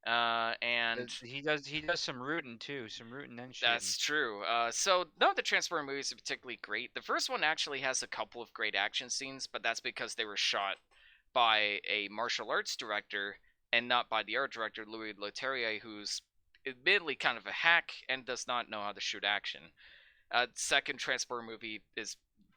and He does some rooting too, some rooting and shooting. that's true. So none of the Transformer movies are particularly great. The first one actually has a couple of great action scenes, but that's because they were shot by a martial arts director and not by the art director Louis Leterrier, who's admittedly kind of a hack and does not know how to shoot action. Second Transformer movie is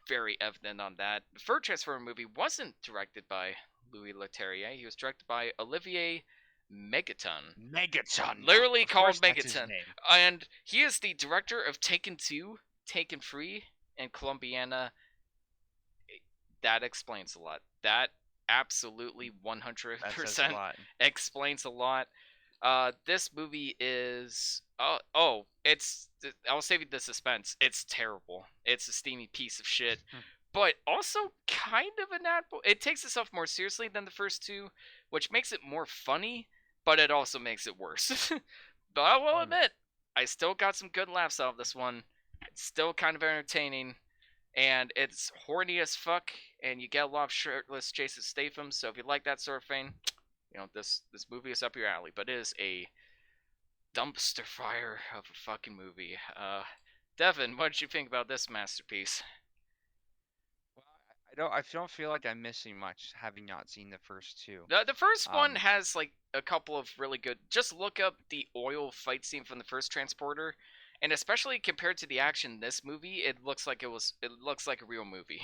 very evident on that. The third Transformer movie wasn't directed by Louis Leterrier. He was directed by Olivier Megaton. Megaton. Literally Of course called that's his Megaton. name. And he is the director of Taken 2, Taken Free, and Colombiana. That explains a lot. That absolutely That says a 100% lot. explains a lot. This movie is it's I'll save you the suspense. It's terrible. It's a steamy piece of shit, but also kind of an admirable. It takes itself more seriously than the first two, which makes it more funny, but it also makes it worse. But I will admit, I still got some good laughs out of this one. It's still kind of entertaining, and it's horny as fuck, and you get a lot of shirtless Jason Statham. So if you like that sort of thing, this movie is up your alley. But it is a dumpster fire of a fucking movie. Devin, what did you think about this masterpiece? Well, I don't feel like I'm missing much having not seen the first two. The first one Um, has like a couple of really good. Just look up the oil fight scene from the first transporter, and especially compared to the action in this movie, it looks like a real movie.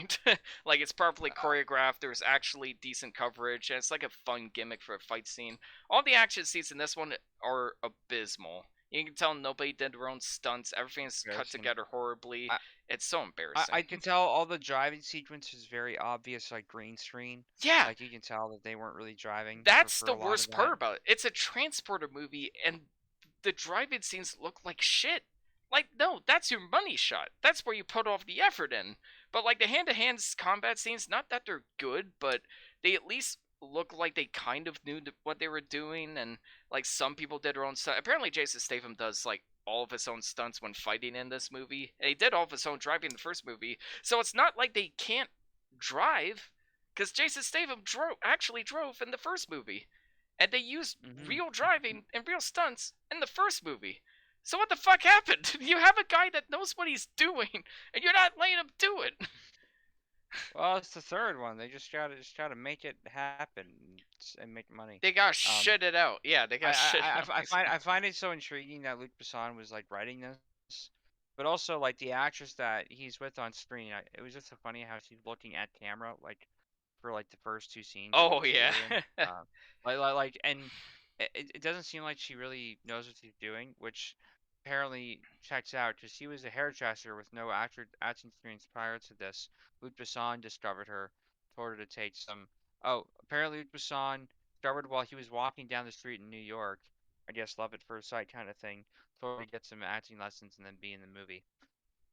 Like it's properly uh, choreographed. There's actually decent coverage, and it's like a fun gimmick for a fight scene. All the action scenes in this one are abysmal. You can tell nobody did their own stunts. Everything's cut embarrassing. together horribly. I, It's so I embarrassing. can tell all the driving sequence is very obvious, like green screen. Yeah, Like you can tell that they weren't really driving for that's for the a lot of worst that. part about it. It's a transporter movie, and the drive-in scenes look like shit. Like, no, that's your money shot. That's where you put all the effort in. But like the hand-to-hand combat scenes, not that they're good, but they at least look like they kind of knew what they were doing, and like some people did their own stuff. Apparently, Jason Statham does like all of his own stunts when fighting in this movie, and he did all of his own driving in the first movie. So it's not like they can't drive, because Jason Statham actually drove in the first movie, and they used Hmm. real driving and real stunts in the first movie. So what the fuck happened? You have a guy that knows what he's doing, and you're not letting him do it. Well, it's the third one. They just gotta make it happen and make money. They gotta Um, shit it out. Yeah, they I, gotta I, shit it I out I find basically. I find it so intriguing that Luc Besson was like writing this, but also like the actress that he's with on screen. It was just so funny how she's looking at camera like for like the first two scenes of Oh each yeah. series. Like, and it doesn't seem like she really knows what she's doing, which apparently checks out because she was a hairdresser with no acting experience prior to this. Luc Besson discovered her, told her to take some. Oh, apparently Luc Besson discovered while he was walking down the street in New York. I guess love at first sight kind of thing. Told her to get some acting lessons and then be in the movie.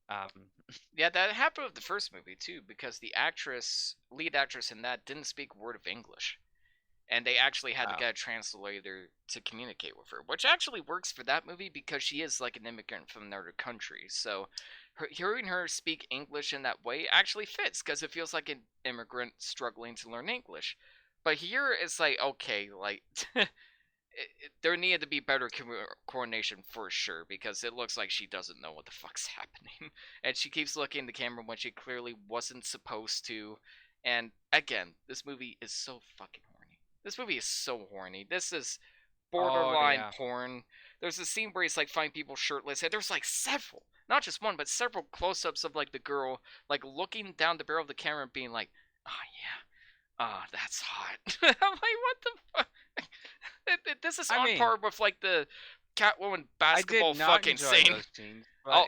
Um, Yeah, that happened with the first movie too, because the lead actress in that, didn't speak a word of English, and they actually had to wow. get a translator to communicate with her, which actually works for that movie because she is like an immigrant from another country. So, hearing her speak English in that way actually fits because it feels like an immigrant struggling to learn English. But here it's like, okay, like there needed to be better coordination for sure, because it looks like she doesn't know what the fuck's happening, and she keeps looking at the camera when she clearly wasn't supposed to. And again, this movie is so fucking horny. This movie is so horny. This is Oh borderline yeah. porn. There's a scene where he's like finding people shirtless, and there's like several, not just one, but several close-ups of like the girl like looking down the barrel of the camera and being like, "Oh yeah, that's hot." I'm like, what the fuck? This is I on mean, par with like the Catwoman I did basketball not fucking enjoy scene. those scenes, but Oh,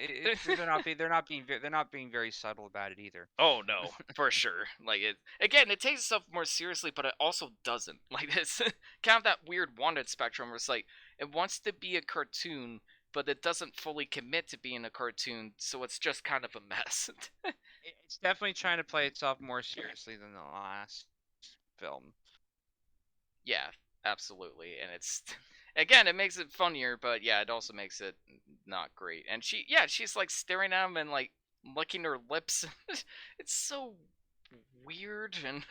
they're not being very subtle about it either. oh no, for sure. Like it again, it takes itself more seriously, but it also doesn't. Like it's kind of that weird wanted spectrum where it's like it wants to be a cartoon, but it doesn't fully commit to being a cartoon, so it's just kind of a mess. It's definitely trying to play itself more seriously than the last film. Yeah, absolutely. And it's again, it makes it funnier, but yeah, it also makes it not great. And she's like staring at him and like licking her lips. It's so weird and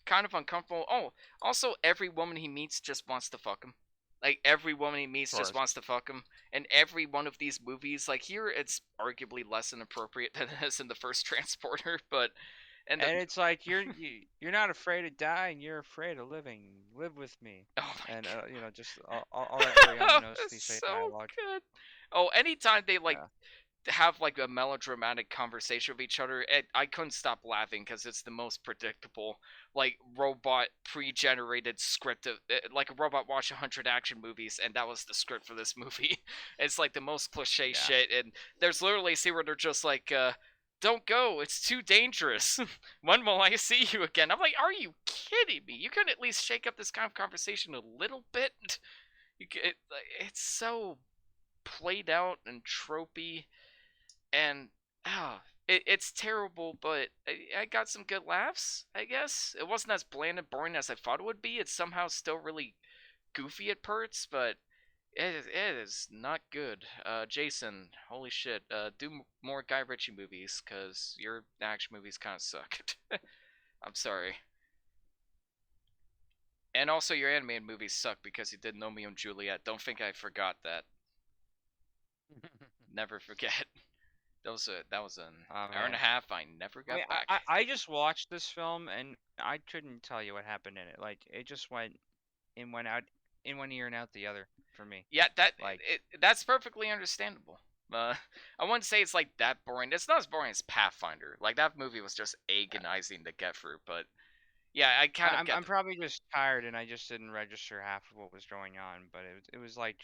kind of uncomfortable. Oh, also every woman he meets just wants to fuck him. Like every woman he Of meets just course. wants to fuck him. And every one of these movies, like here, it's arguably less inappropriate than it is in the first Transporter. But and the, And it's like you're not afraid of dying, you're afraid of living. Live with me. oh my And god. just all that very on-the-nose That's cliche so dialogue. good. Oh, anytime they like Yeah. have like a melodramatic conversation with each other, I couldn't stop laughing because it's the most predictable, like robot pre-generated script of like a robot watched 100 action movies, and that was the script for this movie. It's like the most cliche Yeah. shit, and there's literally a scene where they're just like, "Don't go, it's too dangerous. When will I see you again?" I'm like, "Are you kidding me? You could at least shake up this kind of conversation a little bit." It's so played out and tropey, and it's terrible, but I got some good laughs, I guess. It wasn't as bland and boring as I thought it would be. It's somehow still really goofy at parts, but it is not good. Jason, holy shit, do more Guy Ritchie movies, because your action movies kind of suck. I'm sorry. And also, your animated movies suck because you did Romeo and Juliet. Don't think I forgot that. Never forget. that was an Oh hour and a man. half I never I mean, got back. I just watched this film and I couldn't tell you what happened in it. Like it just went out in one ear and out the other for me. Yeah, Like that's perfectly understandable. Uh, I wouldn't say it's like that boring. It's not as boring as Pathfinder. Like that movie was just agonizing to get through. But yeah, I kind of get I'm the probably just tired and I just didn't register half of what was going on. But it was like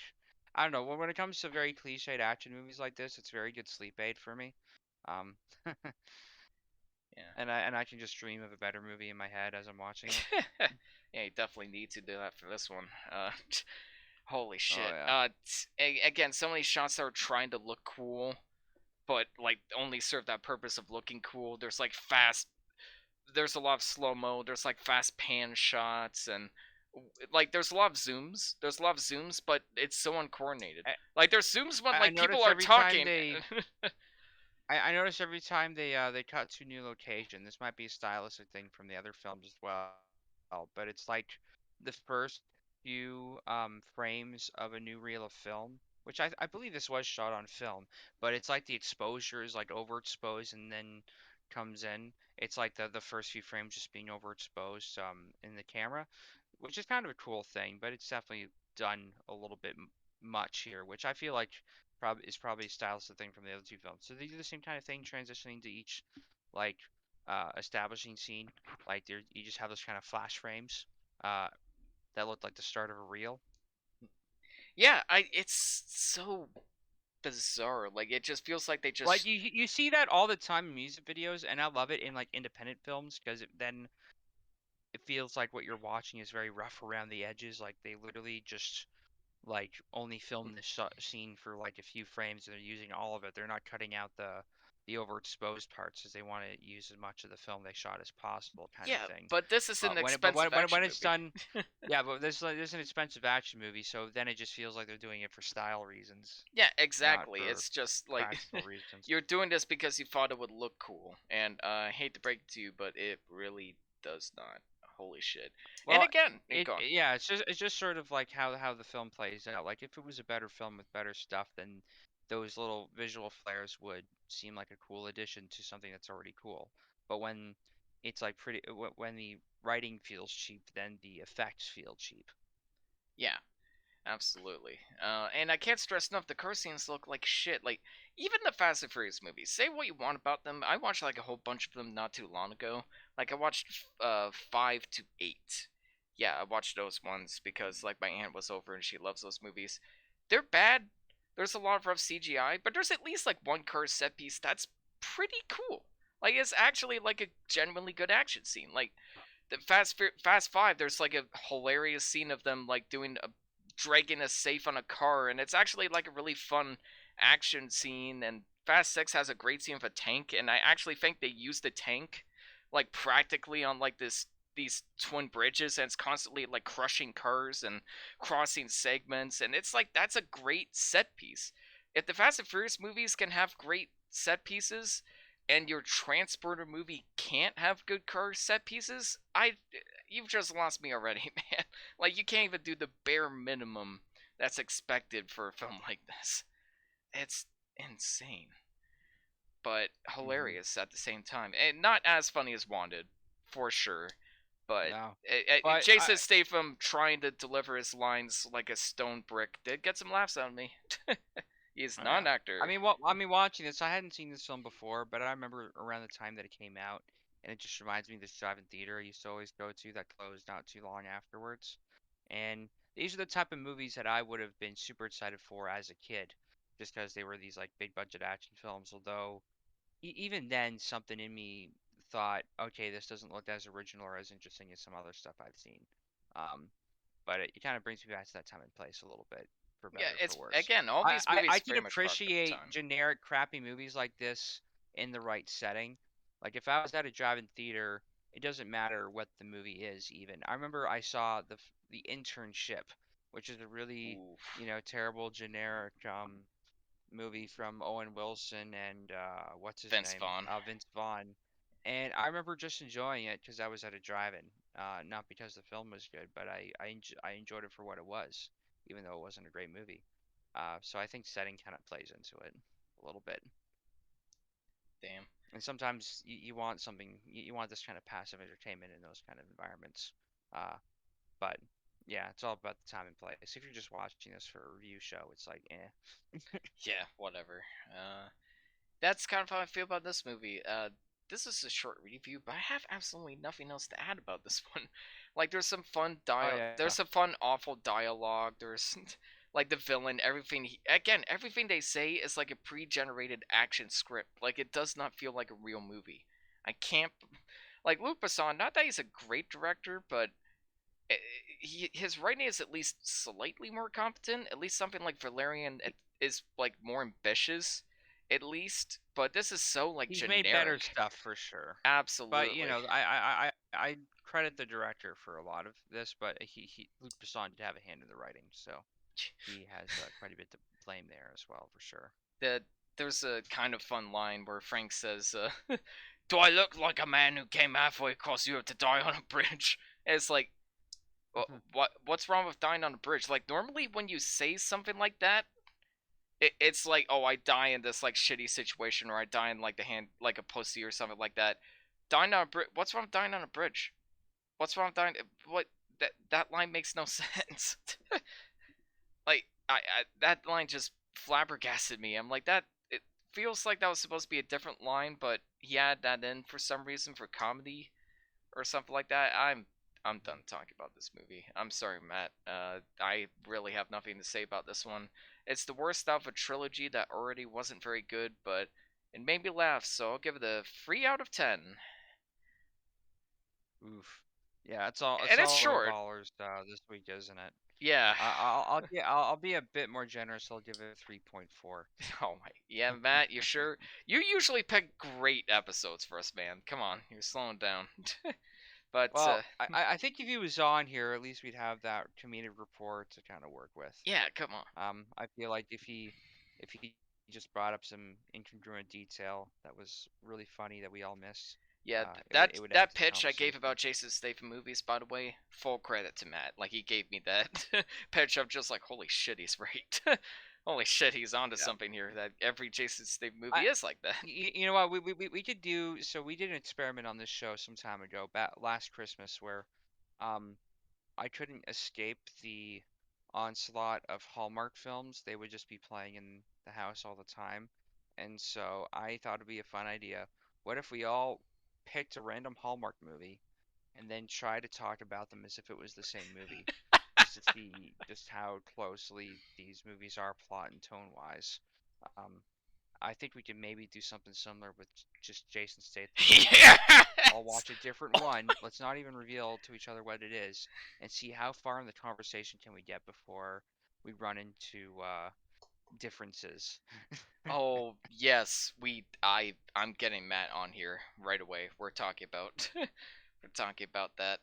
I don't know. When it comes to very cliched action movies like this, it's very good sleep aid for me. Um, yeah. and I can just dream of a better movie in my head as I'm watching it. Yeah, you definitely need to do that for this one. Holy Oh shit. yeah. Again, so many shots that are trying to look cool, but like only serve that purpose of looking cool. There's like fast. There's a lot of slow mo. There's like fast pan shots and like there's a lot of zooms. There's a lot of zooms, but it's so uncoordinated. I, Like there's zooms when I like people notice are every time talking. they I notice every time they cut to a new location. This might be a stylistic thing from the other films as well, but it's like the first few frames of a new reel of film, which I believe this was shot on film, but it's like the exposure is like overexposed and then comes in. It's like the first few frames just being overexposed in the camera, which is kind of a cool thing, but it's definitely done a little bit much here, which I feel like probably a stylistic thing from the other two films. So they do the same kind of thing, transitioning to each like establishing scene. Like there, you just have those kind of flash frames uh, that look like the start of a reel. Yeah, it's so bizarre. Like it just feels like they Like just you see that all the time in music videos, and I love it in like independent films because then it feels like what you're watching is very rough around the edges. Like they literally just like only film this scene for like a few frames and they're using all of it. They're not cutting out the overexposed parts because they want to use as much of the film they shot as possible, kind of yeah, thing. but this is an But expensive action when it's movie. done, yeah, but this is an expensive action movie, so then it just feels like they're doing it for style reasons, Yeah, not exactly. for It's just like practical reasons. you're doing this because you thought it would look cool, and I hate to break it to you, but it really does not. Holy shit! And Well, again, it it gone. yeah, it's just sort of like how the film plays out. Like if it was a better film with better stuff, then those little visual flares would seem like a cool addition to something that's already cool. But when it's like when the writing feels cheap, then the effects feel cheap. Yeah, absolutely. And I can't stress enough, the car scenes look like shit. Like, even the Fast and Furious movies, say what you want about them. I watched like a whole bunch of them not too long ago. Like, I watched 5 to 8. Yeah, I watched those ones because, like, my aunt was over and she loves those movies. They're bad. There's a lot of rough CGI, but there's at least, like, one car set piece that's pretty cool. Like, it's actually, like, a genuinely good action scene. Like, the Fast Five, there's like a hilarious scene of them like doing a dragging a safe on a car, and it's actually like a really fun action scene. And Fast Six has a great scene of a tank, and I actually think they use the tank like practically on like these twin bridges, and it's constantly like crushing cars and crossing segments, and it's like that's a great set piece. If the Fast and Furious movies can have great set pieces, and your transporter movie can't have good car set pieces, you've just lost me already, man. Like you can't even do the bare minimum that's expected for a film like this. It's insane, but Hmm. hilarious at the same time, and not as funny as Wanted, for sure. But No, but Jason Statham trying to deliver his lines like a stone brick did get some laughs out of me. He's oh not yeah. an actor. I mean, watching this, I hadn't seen this film before, but I remember around the time that it came out, and it just reminds me of this drive-in theater I used to always go to that closed not too long afterwards. And these are the type of movies that I would have been super excited for as a kid, just because they were these like big budget action films. Although even then, something in me thought, okay, this doesn't look as original or as interesting as some other stuff I've seen. Um, but it kind of brings me back to that time and place a little bit, for Yeah, better or for it's worse. again all I, these I, I movies can very much product of the appreciate time. generic crappy movies like this in the right setting. Like if I was at a drive-in theater, it doesn't matter what the movie is even. I remember I saw the Internship, which is a really, Oof. terrible generic movie from Owen Wilson and what's his Vince name? Vaughn. Vince Vaughn. And I remember just enjoying it because I was at a drive-in, not because the film was good, but I enjoyed it for what it was, even though it wasn't a great movie. So I think setting kind of plays into it a little bit. Damn. And sometimes you want something, you want this kind of passive entertainment in those kind of environments. Uh, but yeah, it's all about the time and place. If you're just watching this for a review show, it's like, eh. Yeah, whatever. That's kind of how I feel about this movie. This is a short review, but I have absolutely nothing else to add about this one. Like, there's some fun Oh there's yeah, some fun, awful dialogue. There's like the villain, everything. Again, everything they say is like a pre-generated action script. Like, it does not feel like a real movie. I can't like Luc Besson. Not that he's a great director, but his writing is at least slightly more competent. At least something like Valerian is like more ambitious, at least. But this is so like he's made better generic. stuff for sure. But Absolutely. I credit the director for a lot of this, but he Luc Besson did have a hand in the writing, so he has quite a bit to blame there as well for sure. The there's a kind of fun line where Frank says, "Do I look like a man who came halfway across Europe to die on a bridge?" And it's like, what's wrong with dying on a bridge? Like normally when you say something like that, it's like, oh, I die in this like shitty situation, or I die in like the hand like a pussy or something like that. Dying on a bridge. What's wrong with dying on a bridge? What's wrong with dying? What that line makes no sense. Like that line just flabbergasted me. I'm like that. It feels like that was supposed to be a different line, but he added that in for some reason for comedy or something like that. I'm done talking about this movie. I'm sorry, Matt. I really have nothing to say about this one. It's the worst out of a trilogy that already wasn't very good, but it made me laugh, so I'll give it a 3 out of 10. Oof. Yeah, it's And it's all short. ballers this week, isn't it? Yeah. I'll be a bit more generous. I'll give it a 3.4. Oh my. Yeah, Matt, you sure? You usually pick great episodes for us, man. Come on, you're slowing down. But Well, I think if he was on here, at least we'd have that comedic report to kind of work with. yeah, come on. I feel like if he just brought up some incongruent detail that was really funny that we all missed, Yeah, it that would add that to the pitch I gave conversation. about Jason Statham movies, by the way, full credit to Matt. Like he gave me that pitch. I'm just like, holy shit, he's right. Holy shit, he's onto Yeah. something here. That every Jason Statham movie I is like that. you know what we could do so we did an experiment on this show some time ago, last Christmas, where um I couldn't escape the onslaught of Hallmark films. They would just be playing in the house all the time. And so I thought it'd be a fun idea. What if we all picked a random Hallmark movie and then try to talk about them as if it was the same movie, just to see just how closely these movies are plot and tone wise. Um, I think we could maybe do something similar with just Jason Statham movies. All Yes. watch a different one. Let's not even reveal to each other what it is, and see how far in the conversation can we get before we run into differences. Oh yes, I'm getting Matt on here right away. We're talking about we're talking about that.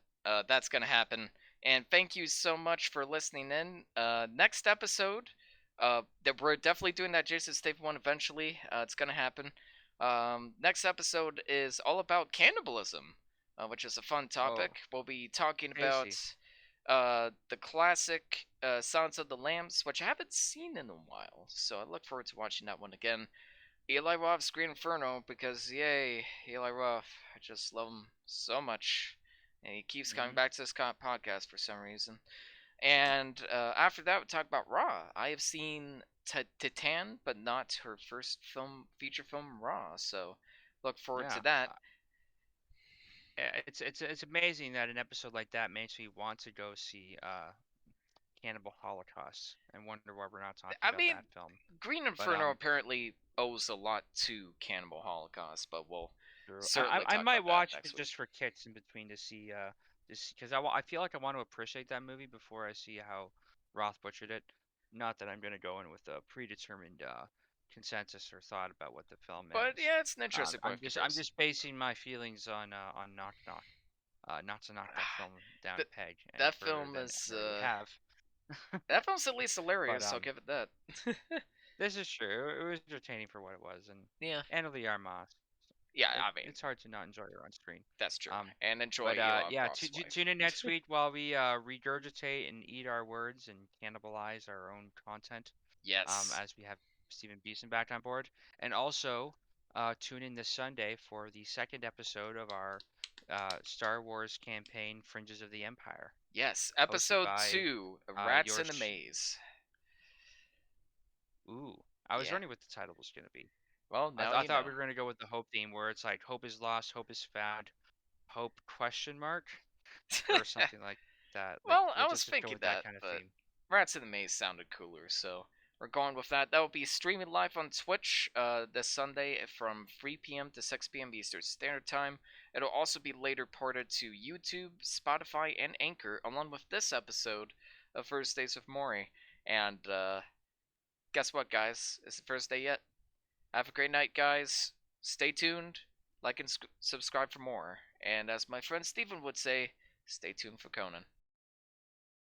That's gonna happen. And thank you so much for listening in. Next episode, that we're definitely doing that Jason Statham one eventually. It's gonna happen. Next episode is all about cannibalism, which is a fun Oh, topic. We'll be talking about tasty. the classic Silence of the Lambs, which I haven't seen in a while, so I look forward to watching that one again. Eli Roth's Green Inferno, because yay, Eli Roth, I just love him so much, and he keeps coming Hmm. back to this podcast for some reason. And after that, we talk about Raw. I have seen Titan, but not her first feature film, Raw. So look forward to Yeah. that. It's amazing that an episode like that makes me want to go see Cannibal Holocaust and wonder why we're not talking I about mean, that film. Green But Inferno apparently owes a lot to Cannibal Holocaust, but we'll true. certainly I talk might about that watch it next week. just for kicks in between to see just because I feel like I want to appreciate that movie before I see how Roth butchered it. Not that I'm gonna go in with a predetermined consensus or thought about what the film But is. yeah, it's an interesting point of I'm comparison. just basing my feelings on Knock Knock, not to knock that film down that a peg any that further film than is I already have. that film's at least But hilarious. I'll give it that. this is true. It was entertaining for what it was, and Yeah, Anna de Armas. yeah. I mean, It's hard to not enjoy her on screen. that's true. Um, And enjoy but Eli yeah, Roth's wife. tune in next week while we regurgitate and eat our words and cannibalize our own content. Yes. As we have Stephen Beeson back on board, and also tune in this Sunday for the second episode of our Star Wars campaign, Fringes of the Empire, Yes, hosted episode by 2, Rats in the yours. Maze. Ooh, I was Yeah. wondering what the title was going to be. Well, I, now I you thought know. we were going to go with the hope theme, where it's like hope is lost, hope is found, hope question mark, or something like that. Like Well, I was just go thinking with that that, kind of but theme. Rats in the Maze sounded cooler, so we're going with that. That will be streaming live on Twitch this Sunday from 3 p.m. to 6 p.m. Eastern Standard Time. It'll also be later ported to YouTube, Spotify, and Anchor, along with this episode of Thursdays with Moire. And guess what, guys? It's the first day yet. Have a great night, guys. Stay tuned, like and subscribe for more. And as my friend Steven would say, stay tuned for Conan.